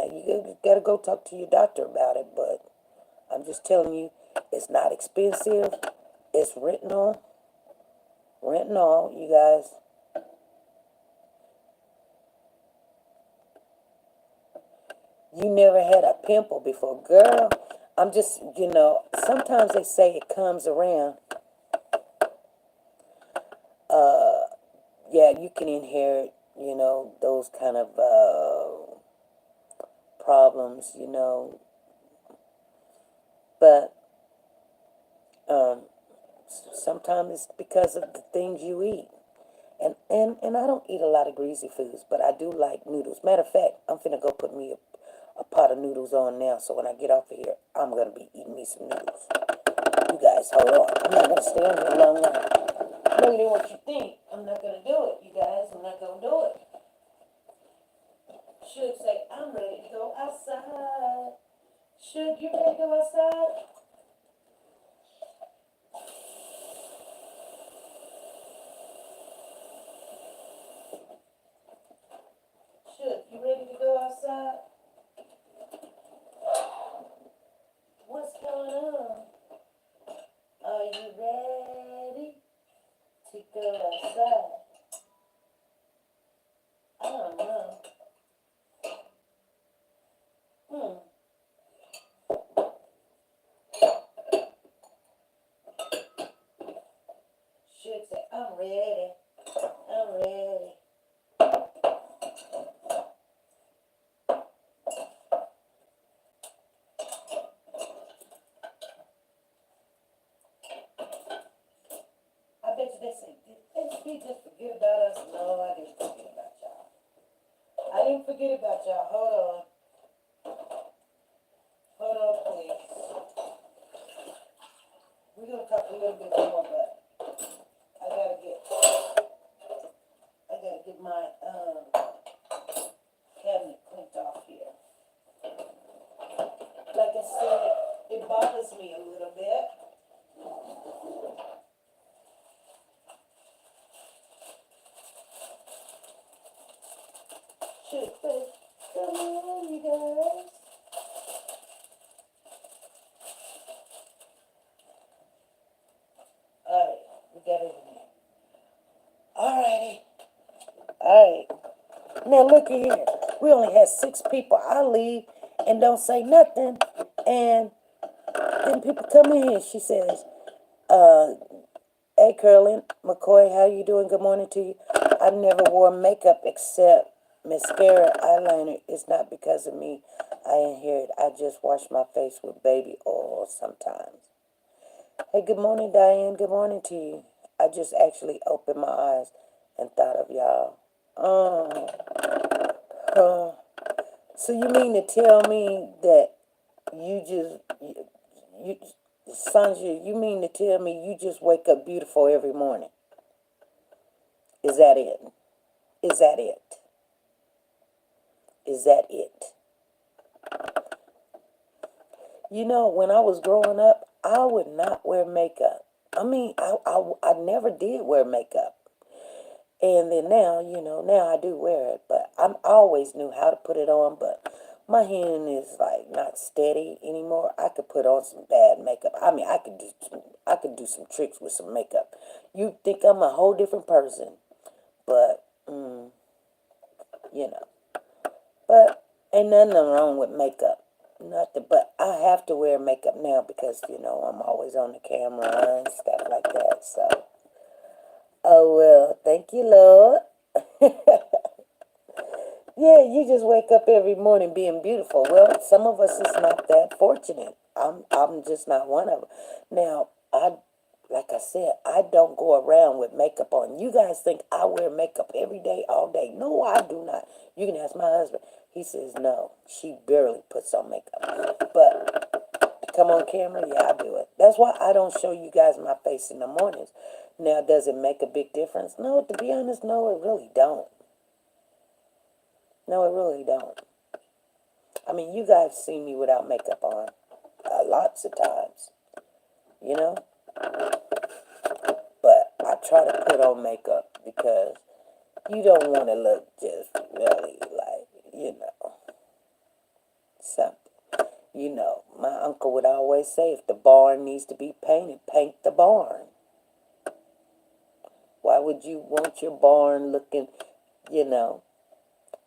you got to go talk to your doctor about it, but I'm just telling you, it's not expensive. It's retinol, you guys. You never had a pimple before, girl. I'm just, sometimes they say it comes around. Yeah, you can inherit, those kind of problems, but sometimes it's because of the things you eat. And I don't eat a lot of greasy foods, but I do like noodles. Matter of fact, I'm finna go put me a pot of noodles on now, so when I get off of here, I'm gonna be eating me some noodles. You guys, hold on. I'm not gonna stay on here long enough. Longer than what you think. I'm not gonna do it, you guys. I'm not gonna do it. Should say, I'm ready to go outside. Should you ready to go outside? Should you ready to go outside? What's going on? Are you ready to go outside? I don't know. Should say, I'm ready. I'm ready. I bet you they say, did he just forget about us? No, I didn't forget about y'all. I didn't forget about y'all. Hold on. Hold on, please. We're going to talk a little bit more, but I gotta get my cabinet cleaned off here. Like I said, it bothers me a little bit. Shoot, come on, you guys. Alright, we got it in there. Alrighty. Alright. Now look at here. We only had 6 people. I leave and don't say nothing. And then people come in. She says, hey, Carolyn McCoy, how you doing? Good morning to you. I I never wore makeup except mascara, eyeliner. It's not because of me. I inherit. I just wash my face with baby oil sometimes. Hey, good morning, Diane. Good morning to you. I just actually opened my eyes and thought of y'all. Oh, so you mean to tell me that you just, you Sandra, you mean to tell me you just wake up beautiful every morning? Is that it? Is that it? Is that it? You know, when I was growing up, I would not wear makeup. I mean, I never did wear makeup. And then now, now I do wear it, but I always knew how to put it on, but my hand is like not steady anymore. I could put on some bad makeup. I mean, I could do some tricks with some makeup. You think I'm a whole different person, but you know, but ain't nothing wrong with makeup. Nothing, but I have to wear makeup now because, I'm always on the camera and stuff like that. So, oh well, thank you, Lord. Yeah, you just wake up every morning being beautiful. Well, some of us is not that fortunate. I'm just not one of them. Now, like I said, I don't go around with makeup on. You guys think I wear makeup every day, all day. No, I do not. You can ask my husband. He says, no, she barely puts on makeup. But to come on camera, yeah, I do it. That's why I don't show you guys my face in the mornings. Now, does it make a big difference? No, to be honest, no, it really don't. No, it really don't. I mean, you guys see me without makeup on lots of times, you know? But I try to put on makeup because you don't want to look just really like, something. My uncle would always say, if the barn needs to be painted, paint the barn. Why would you want your barn looking,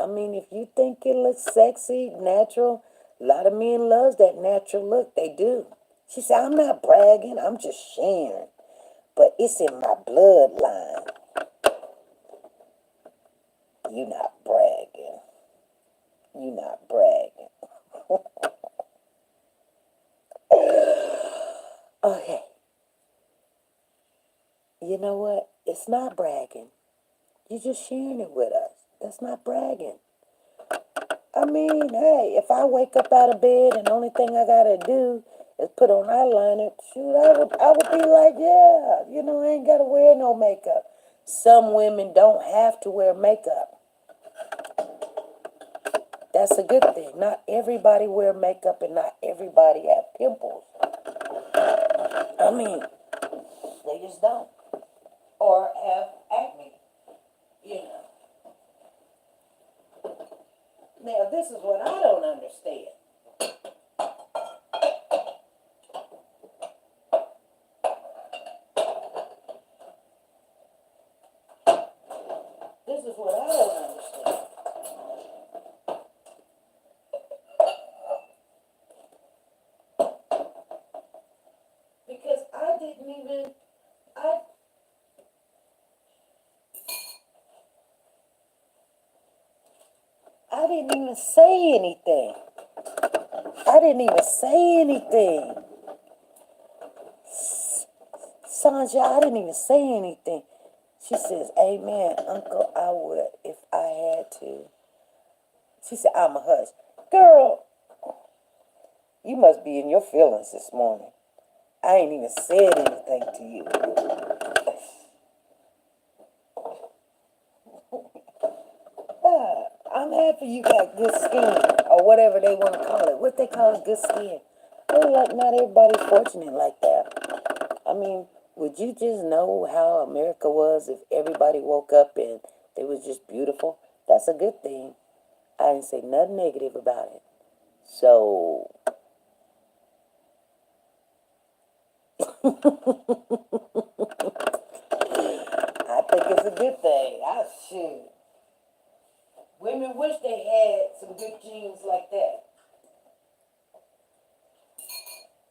I mean, if you think it looks sexy, natural, a lot of men loves that natural look. They do. She said, I'm not bragging. I'm just sharing. But it's in my bloodline. You not bragging. You not bragging. Okay. You know what? It's not bragging. You're just sharing it with us. That's not bragging. I mean, hey, if I wake up out of bed and the only thing I gotta do is put on eyeliner, shoot, I would be like, yeah, I ain't gotta wear no makeup. Some women don't have to wear makeup. That's a good thing. Not everybody wear makeup and not everybody have pimples. I mean, they just don't. Or have acne, Now, this is what I don't understand. This is what I don't understand. Because I didn't even, I didn't even say anything. I didn't even say anything. Sandra, I didn't even say anything. She says, amen, Uncle, I would if I had to. She said, I'm a hush. Girl, you must be in your feelings this morning. I ain't even said anything to you. I'm happy you got good skin, or whatever they want to call it. What they call it, good skin. Well, like, not everybody's fortunate like that. I mean, would you just know how America was if everybody woke up and they was just beautiful? That's a good thing. I didn't say nothing negative about it. So, I think it's a good thing. Shoot. Women wish they had some good genes like that.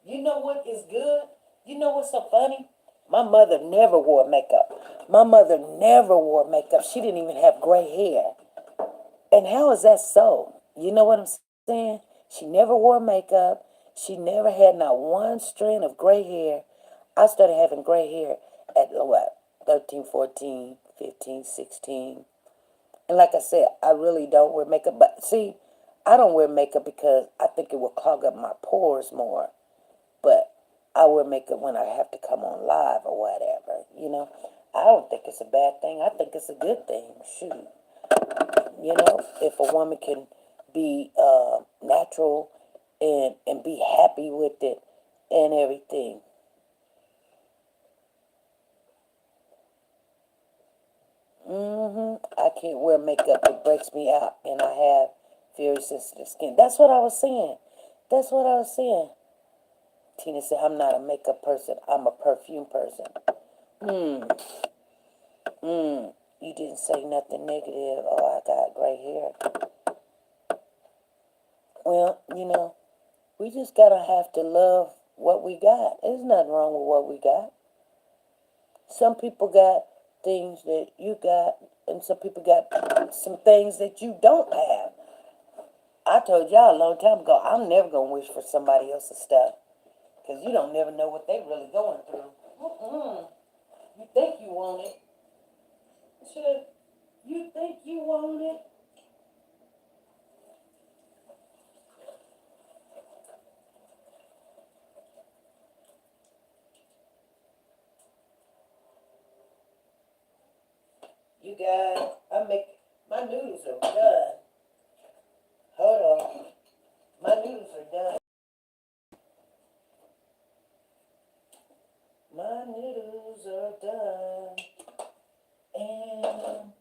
You know what is good? You know what's so funny? My mother never wore makeup. My mother never wore makeup. She didn't even have gray hair. And how is that so? You know what I'm saying? She never wore makeup. She never had not one strand of gray hair. I started having gray hair at what? 13, 14, 15, 16. And like I said, I really don't wear makeup. But see, I don't wear makeup because I think it will clog up my pores more. But I wear makeup when I have to come on live or whatever, you know. I don't think it's a bad thing. I think it's a good thing. Shoot. You know, if a woman can be natural and be happy with it and everything. I can't wear makeup. It breaks me out, and I have very sensitive skin. That's what I was saying. That's what I was saying. Tina said, I'm not a makeup person. I'm a perfume person. You didn't say nothing negative. Oh, I got gray hair. Well, you know, we just gotta have to love what we got. There's nothing wrong with what we got. Some people got things that you got, and some people got some things that you don't have. I told y'all a long time ago, I'm never gonna wish for somebody else's stuff, because you don't never know what they really going through. You think you want it. Should you think you want it? You guys, my noodles are done. Hold on. My noodles are done. My noodles are done. And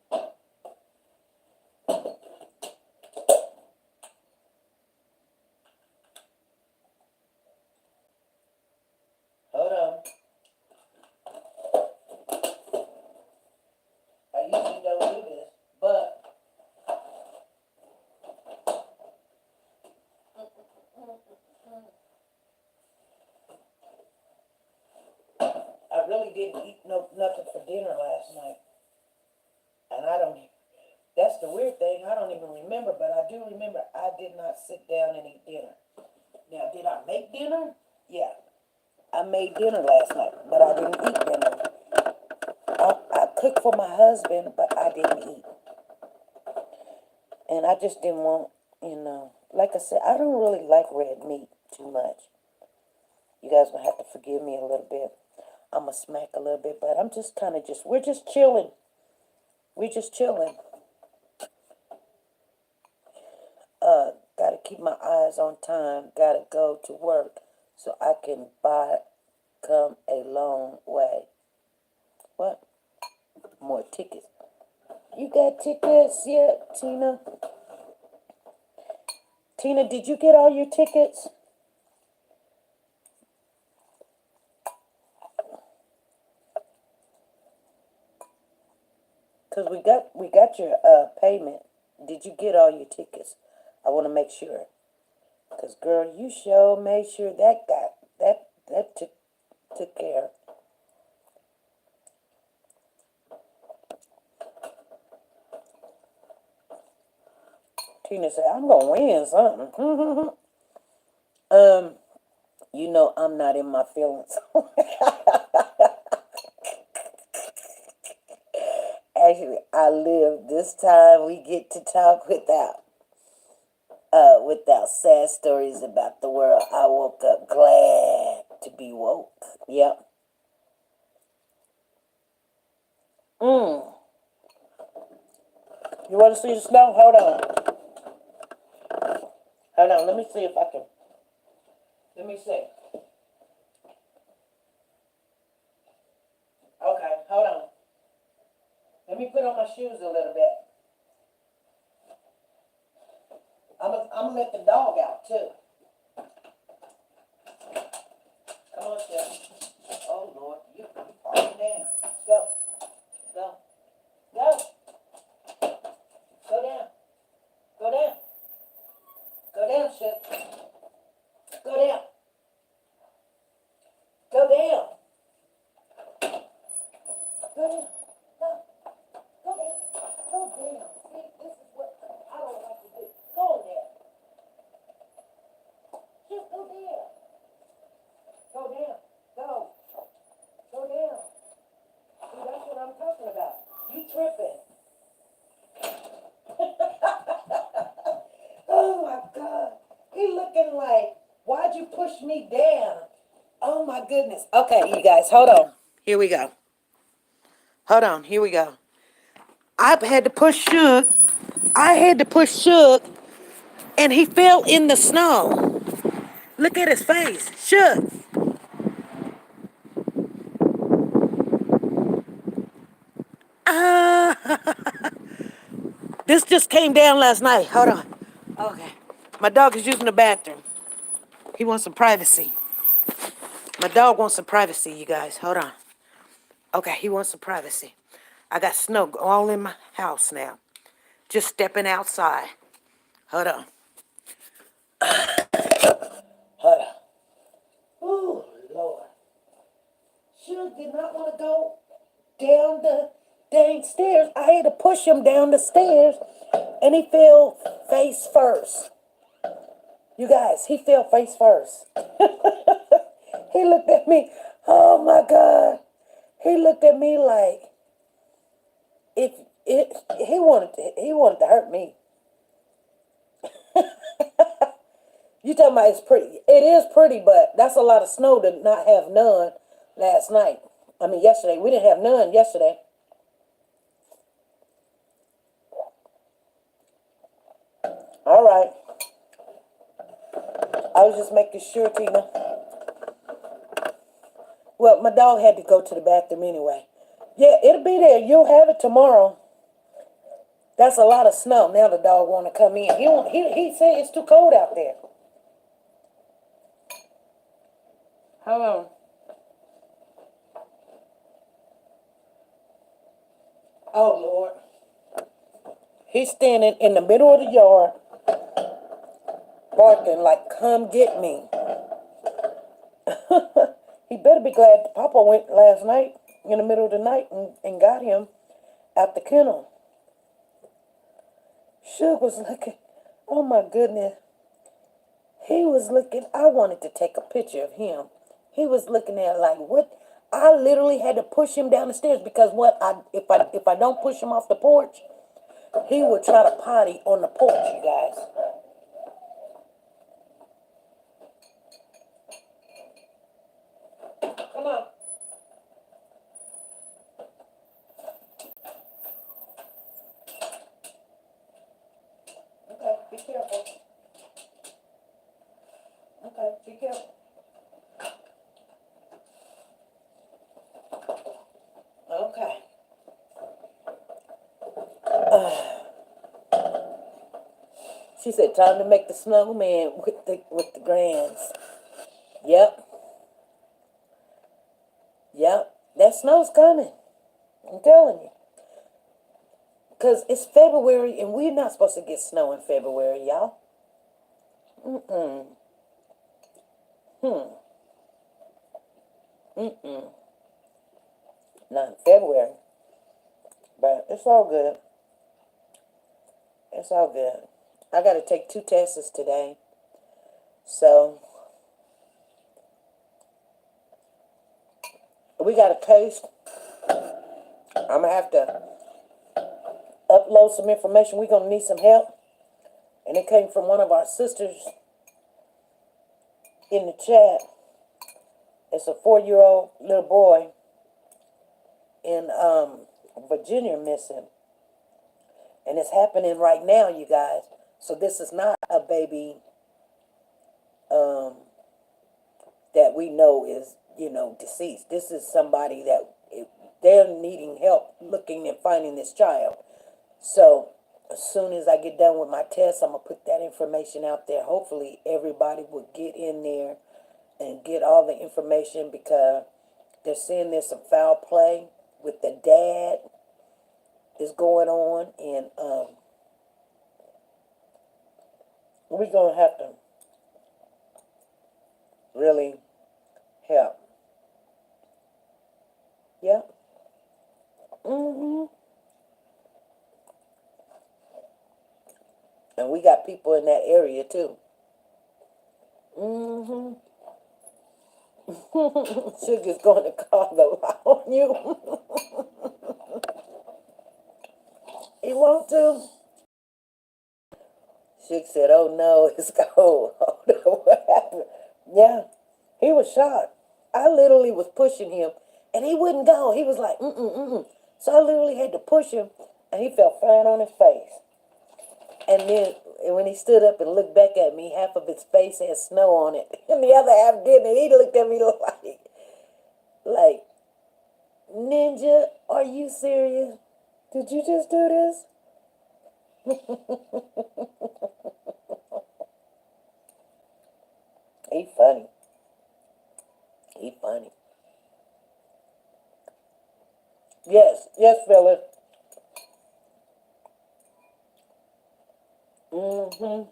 hold on. I usually don't do this, but I really didn't eat nothing for dinner last night. And I don't, that's the weird thing. I don't even remember, but I do remember I did not sit down and eat dinner. Now, did I make dinner? Yeah. I made dinner last night, but I didn't eat dinner. I cooked for my husband, but I didn't eat. And I just didn't want, like I said, I don't really like red meat too much. You guys gonna have to forgive me a little bit. I'm gonna smack a little bit, but I'm just kind of we're just chilling. We're just chilling. Gotta keep my eyes on time. Gotta go to work so I can come a long way. What? More tickets. You got tickets yet, Tina? Tina, did you get all your tickets? Cause we got your payment. Did you get all your tickets? I want to make sure. Cause girl, you sure made sure that took care. Tina said, I'm gonna win something. I'm not in my feelings. Actually, I live this time we get to talk without sad stories about the world. I woke up glad to be woke. Yep. You want to see the snow? Hold on. Hold on. Let me see if I can. Let me see. Okay, hold on. Let me put on my shoes a little bit. I'm gonna let the dog out too. Come on, Chef. Oh Lord, you falling down. Let's go. Go. Go. Go down. Go down. Go down, Chef. Go down. Go down. down. No, go down. Go down. See, this is what I don't like to do. Go there. Just go down. Go down. Go. Go down. See, that's what I'm talking about. You tripping. Oh my God. He looking like, why'd you push me down? Oh my goodness. Okay, you guys, hold on. Here we go. Hold on, here we go. I had to push Suge. I had to push Suge, and he fell in the snow. Look at his face. Suge. This just came down last night. Hold on. Okay. My dog is using the bathroom. He wants some privacy. My dog wants some privacy, you guys. Hold on. Okay, he wants some privacy. I got snow all in my house now. Just stepping outside. Hold on. Hold on. Oh, Lord. Suge did not want to go down the dang stairs. I had to push him down the stairs, and he fell face first. You guys, he fell face first. He looked at me. Oh, my God. He looked at me like if he wanted to hurt me. You talking about it's pretty. It is pretty, but that's a lot of snow to not have none last night. I mean, yesterday. We didn't have none yesterday. All right. I was just making sure, Tina. Well, my dog had to go to the bathroom anyway. Yeah, it'll be there. You'll have it tomorrow. That's a lot of snow. Now the dog want to come in. He said it's too cold out there. Hold on. Oh, Lord. He's standing in the middle of the yard, barking like, come get me. He better be glad Papa went last night in the middle of the night and got him out the kennel. Suge was looking, oh my goodness. He was looking, I wanted to take a picture of him. He was looking at like, what? I literally had to push him down the stairs because if I don't push him off the porch, he would try to potty on the porch, you guys. Come on. Okay, be careful. Okay, be careful. Okay. She said, time to make the snowman with the grands. Yep. Yep. That snow's coming. I'm telling you. Because it's February, and we're not supposed to get snow in February, y'all. Mm-mm. Not in February. But it's all good. It's all good. I got to take 2 tests today. So, we got a case. I'm going to have to upload some information. We're going to need some help. And it came from one of our sisters in the chat. It's a 4-year-old little boy in Virginia missing. And it's happening right now, you guys. So this is not a baby that we know is, deceased. This is somebody that they're needing help looking and finding this child. So as soon as I get done with my test, I'm going to put that information out there. Hopefully everybody will get in there and get all the information because they're saying there's some foul play with the dad is going on. And we're going to have to really help. Yeah. Mm-hmm. And we got people in that area too. Mm-hmm. Sugar's going to call the law on you. He want to? Sugar said, oh no, it's cold. Oh no, what happened? Yeah, he was shocked. I literally was pushing him, and he wouldn't go. He was like, So I literally had to push him, and he fell flat on his face. And then when he stood up and looked back at me, half of his face had snow on it, and the other half didn't. And he looked at me like, Ninja, are you serious? Did you just do this? He funny. He funny. Yes, fella. Mm-hmm.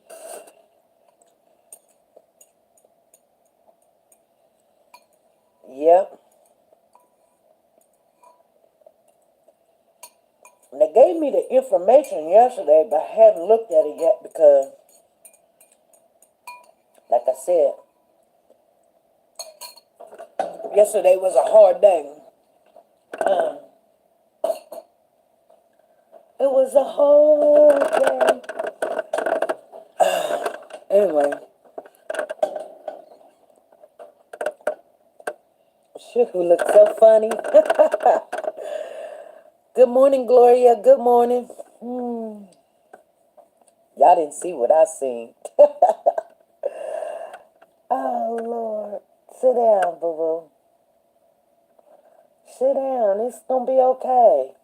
Yep. And they gave me the information yesterday, but I haven't looked at it yet because, like I said, yesterday was a hard day. Um, it was a hard day. Anyway, shoot, who looks so funny. Good morning, Gloria. Good morning. Y'all didn't see what I seen. Oh, Lord. Sit down, boo-boo. Sit down. It's going to be okay.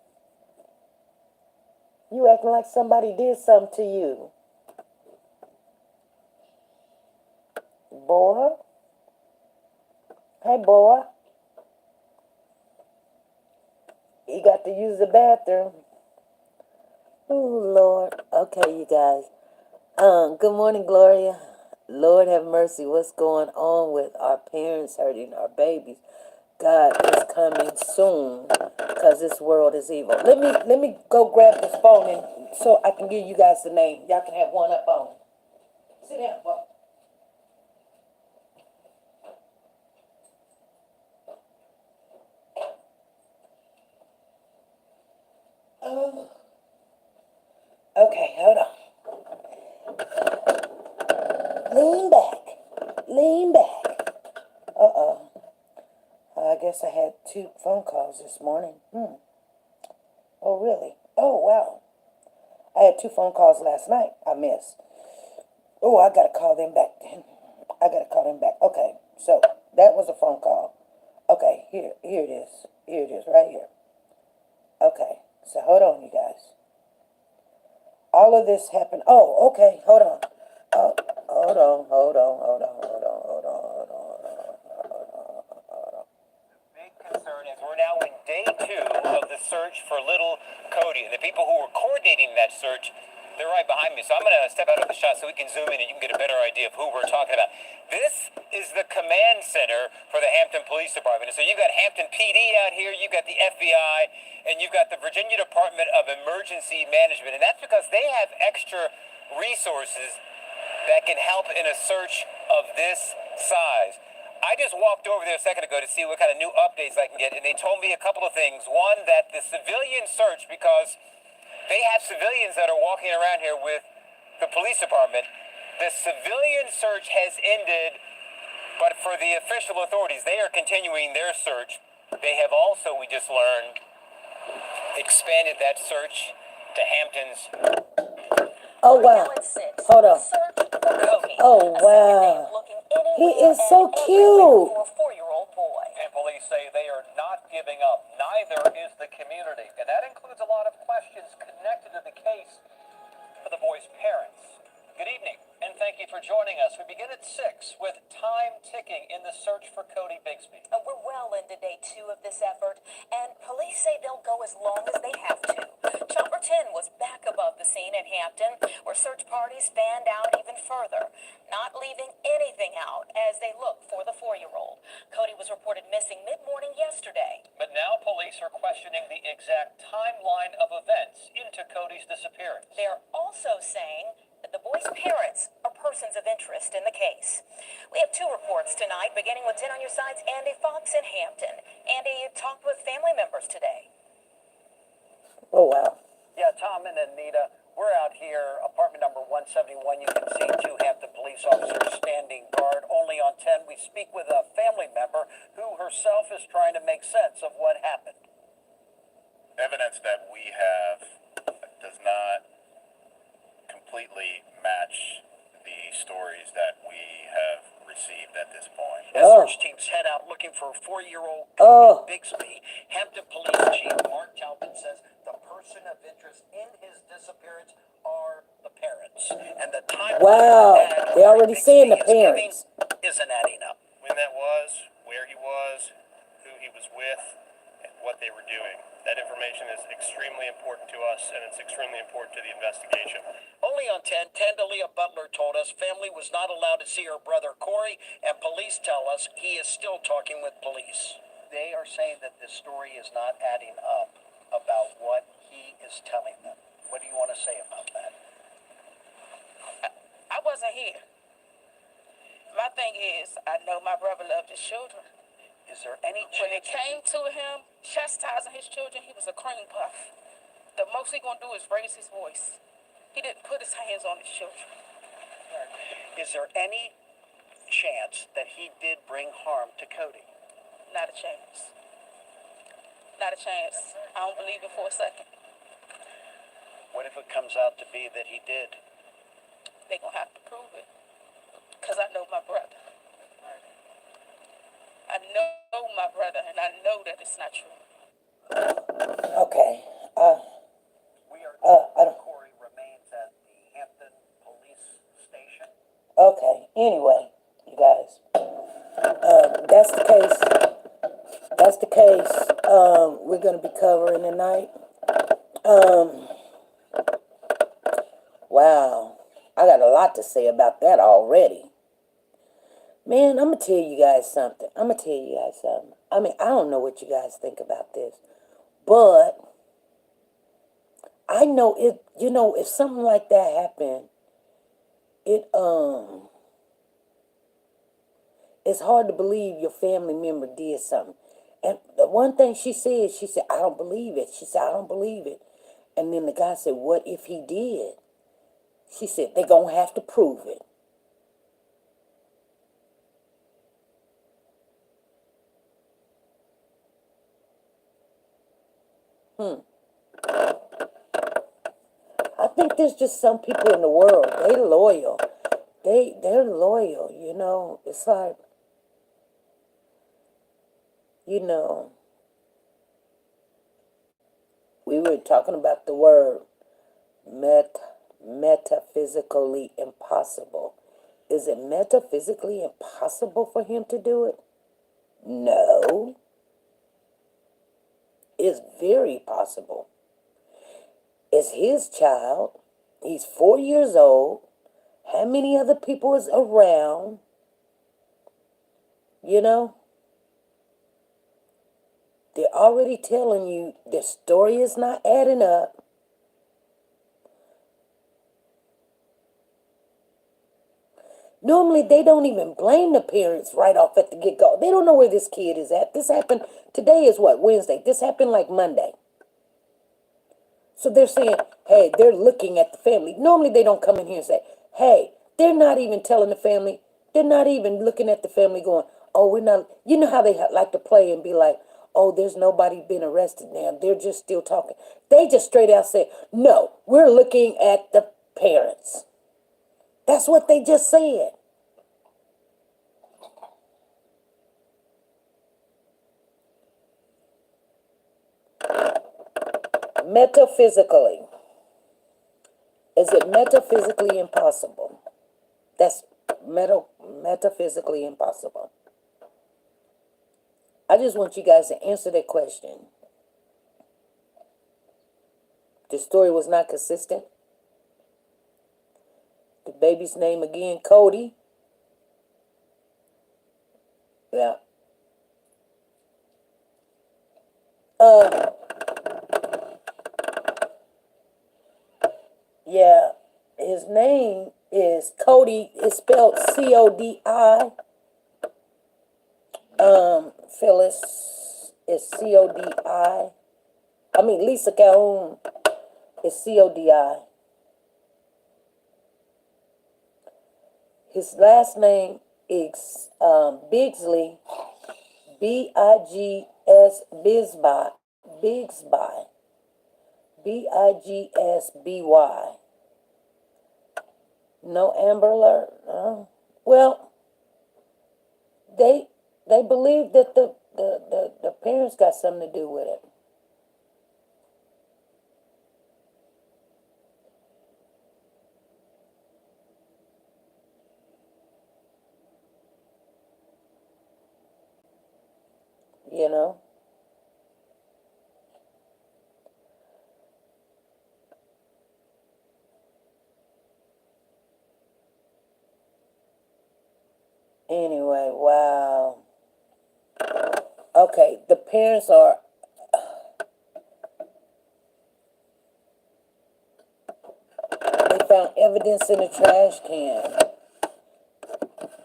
You acting like somebody did something to you. Boy. Hey, boy. You got to use the bathroom. Oh, Lord. Okay, you guys. Good morning, Gloria. Lord have mercy. What's going on with our parents hurting our babies? God is coming soon because this world is evil. Let me go grab this phone and so I can give you guys the name. Y'all can have one up on. Sit down, boy. Okay, hold on. Lean back. Lean back. Uh-oh. I guess I had 2 phone calls this morning. Oh, really? Oh, wow. I had 2 phone calls last night I missed. Oh, I gotta call them back then. I gotta call them back. Okay, so that was a phone call. Okay, here it is. Here it is, right here. Okay, so hold on, you guys. All of this happened. Oh, okay, hold on. Oh, hold on. Big concern is we're now in day 2 of the search for little Cody. And the people who were coordinating that search, they're right behind me. So I'm going to step out of the shot so we can zoom in and you can get a better idea of who we're talking about. This is the command center for the Hampton Police Department. And so you've got Hampton PD out here, you've got the FBI, and you've got the Virginia Department of Emergency Management. And that's because they have extra resources that can help in a search of this size. I just walked over there a second ago to see what kind of new updates I can get, and they told me a couple of things. One, that the civilian search, because they have civilians that are walking around here with the police department, the civilian search has ended, but for the official authorities, they are continuing their search. They have also, we just learned, expanded that search to Hampton's. Oh, wow. Hold on. Oh, wow. He is so cute. And police say they are not giving up. Neither is the community. And that includes a lot of questions connected to the case for the boy's parents. Good evening, and thank you for joining us. We begin at 6 with time ticking in the search for Cody Bigsby. We're well into day 2 of this effort, and police say they'll go as long as they have to. Chopper 10 was back above above the scene in Hampton, where search parties fanned out even further, not leaving anything out as they look for the 4-year-old. Cody was reported missing mid-morning yesterday. But now police are questioning the exact timeline of events into Cody's disappearance. They're also saying that the boy's parents are persons of interest in the case. We have 2 reports tonight, beginning with 10 on your side's Andy Fox in Hampton. Andy talked with family members today. Oh, wow. Yeah, Tom and Anita, we're out here, apartment number 171. You can see 2 Hampton police officers standing guard. Only on 10, we speak with a family member who herself is trying to make sense of what happened. Evidence that we have does not completely match the stories that we have received at this point. As Oh. search teams head out looking for 4-year-old Oh. Bixby, Hampton Police Chief Mark Talbot says the person of interest in his disappearance are the parents. And the time Wow. They're already seeing the Thanksgiving parents. isn't adding up. When that was, where he was, who he was with, and what they were doing. That information is extremely important to us, and it's extremely important to the investigation. Only on 10, Tandalia Butler told us family was not allowed to see her brother Corey, and police tell us he is still talking with police. They are saying that this story is not adding up about what he is telling them. What do you want to say about that? I wasn't here. My thing is, I know my brother loved his children. Is there any When it chance? came to him chastising his children, he was a cream puff. The most he gonna do is raise his voice. He didn't put his hands on his children. Is there any chance that he did bring harm to Cody? Not a chance. Not a chance. I don't believe it for a second. What if it comes out to be that he did? They gonna have to prove it. Cause I know my brother. I know my brother, and I know that it's not true. Okay. We are I don't. Corey remains at the Hampton Police Station. Okay. Anyway, you guys, that's the case. That's the case. We're gonna be covering tonight. Wow, I got a lot to say about that already. Man, I'm gonna tell you guys something. I mean, I don't know what you guys think about this, but I know it. You know, if something like that happened, it's hard to believe your family member did something. And the one thing she said, I don't believe it. She said, I don't believe it. And then the guy said, what if he did? She said, they're going to have to prove it. I think there's just some people in the world, they're loyal. They're loyal, you know. It's like, you know, we were talking about the word metaphysically impossible. Is it metaphysically impossible for him to do it? No. It's very possible. It's his child. He's 4 years old. How many other people is around? You know? They're already telling you their story is not adding up. Normally, they don't even blame the parents right off at the get-go. They don't know where this kid is at. This happened, today is what, Wednesday? This happened like Monday. So they're saying, hey, they're looking at the family. Normally, they don't come in here and say, hey, they're not even telling the family. They're not even looking at the family going, oh, we're not. You know how they like to play and be like, oh, there's nobody been arrested now. They're just still talking. They just straight out say, no, we're looking at the parents. That's what they just said. Metaphysically. Is it metaphysically impossible? That's metaphysically impossible. I just want you guys to answer that question. The story was not consistent. baby's name again, Cody. Yeah. Yeah, his name is Cody. It's spelled Codi. Phyllis is Codi. I mean, Lisa Calhoun is Codi. His last name is Bigsley, Bigs Bigsby, Bigsby. No Amber Alert. Well, they believe that the parents got something to do with it. You know? Anyway, wow. Okay, the parents are. They found evidence in the trash can.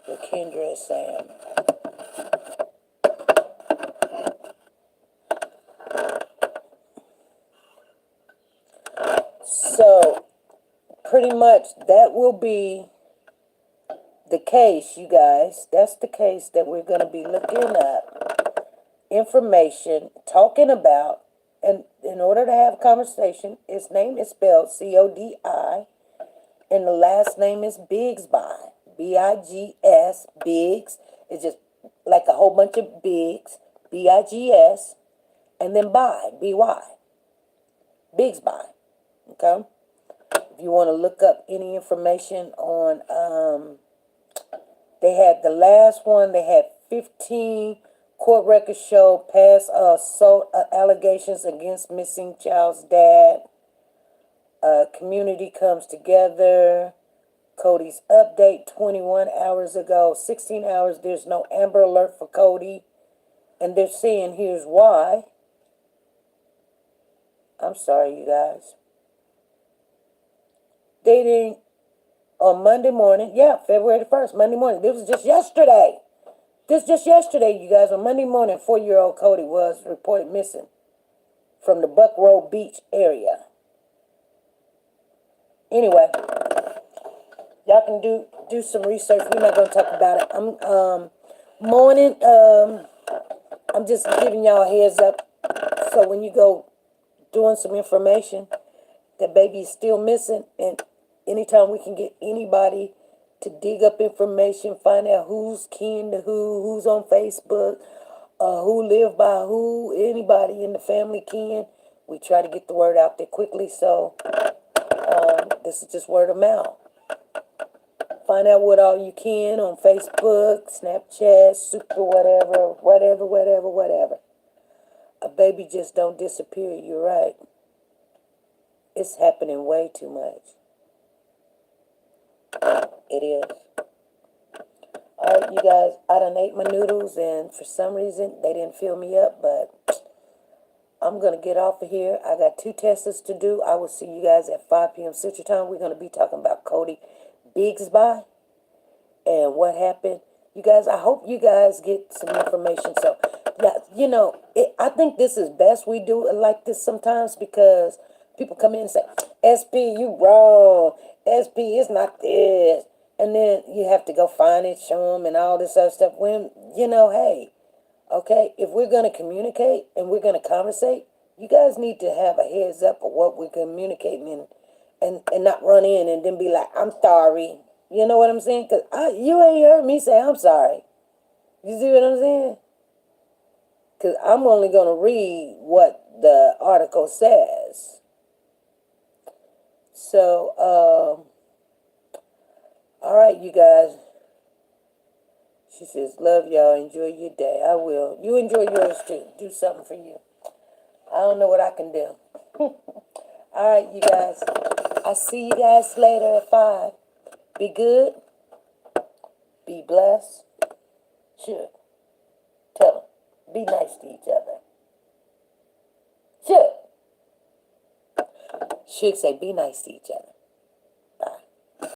What Kendra is saying. So, pretty much that will be the case, you guys. That's the case that we're going to be looking up. Information, talking about, and in order to have a conversation, his name is spelled Codi, and the last name is Bigsby, Bigs. Biggs is just like a whole bunch of bigs, Bigs, and then by Bigsby. Okay. If you want to look up any information on, they had the last one. They had 15. Court records show past assault allegations against missing child's dad. Community comes together. Cody's update 21 hours ago. 16 hours, there's no Amber Alert for Cody. And they're saying here's why. I'm sorry, you guys. They didn't, on Monday morning, February the 1st, Monday morning. This was just yesterday. You guys, on Monday morning, 4-year-old Cody was reported missing from the Buck Road Beach area. Anyway, y'all can do some research. We're not going to talk about it. I'm just giving y'all a heads up. So when you go doing some information, the baby is still missing. And anytime we can get anybody to dig up information, find out who's kin to who's on Facebook, who live by who, anybody in the family kin, we try to get the word out there quickly. So this is just word of mouth. Find out what all you can on Facebook, Snapchat, Super whatever. A baby just don't disappear, you're right. It's happening way too much. It is. Alright, you guys, I done ate my noodles, and for some reason, they didn't fill me up, but I'm going to get off of here. I got 2 tests to do. I will see you guys at 5 p.m. Central Time. We're going to be talking about Cody Bigsby and what happened. You guys, I hope you guys get some information. So, you know, I think this is best we do it like this sometimes, because people come in and say, SP, you wrong. SP, it's not this. And then you have to go find it, show them, and all this other stuff. When, you know, hey, okay, if we're going to communicate and we're going to conversate, you guys need to have a heads up of what we're communicating and not run in and then be like, I'm sorry. You know what I'm saying? Because you ain't heard me say I'm sorry. You see what I'm saying? Because I'm only going to read what the article says. So, all right, you guys. She says, love y'all. Enjoy your day. I will. You enjoy yours too. Do something for you. I don't know what I can do. All right, you guys. I'll see you guys later at 5. Be good. Be blessed. Should. Tell them. Be nice to each other. Should. Should say be nice to each other.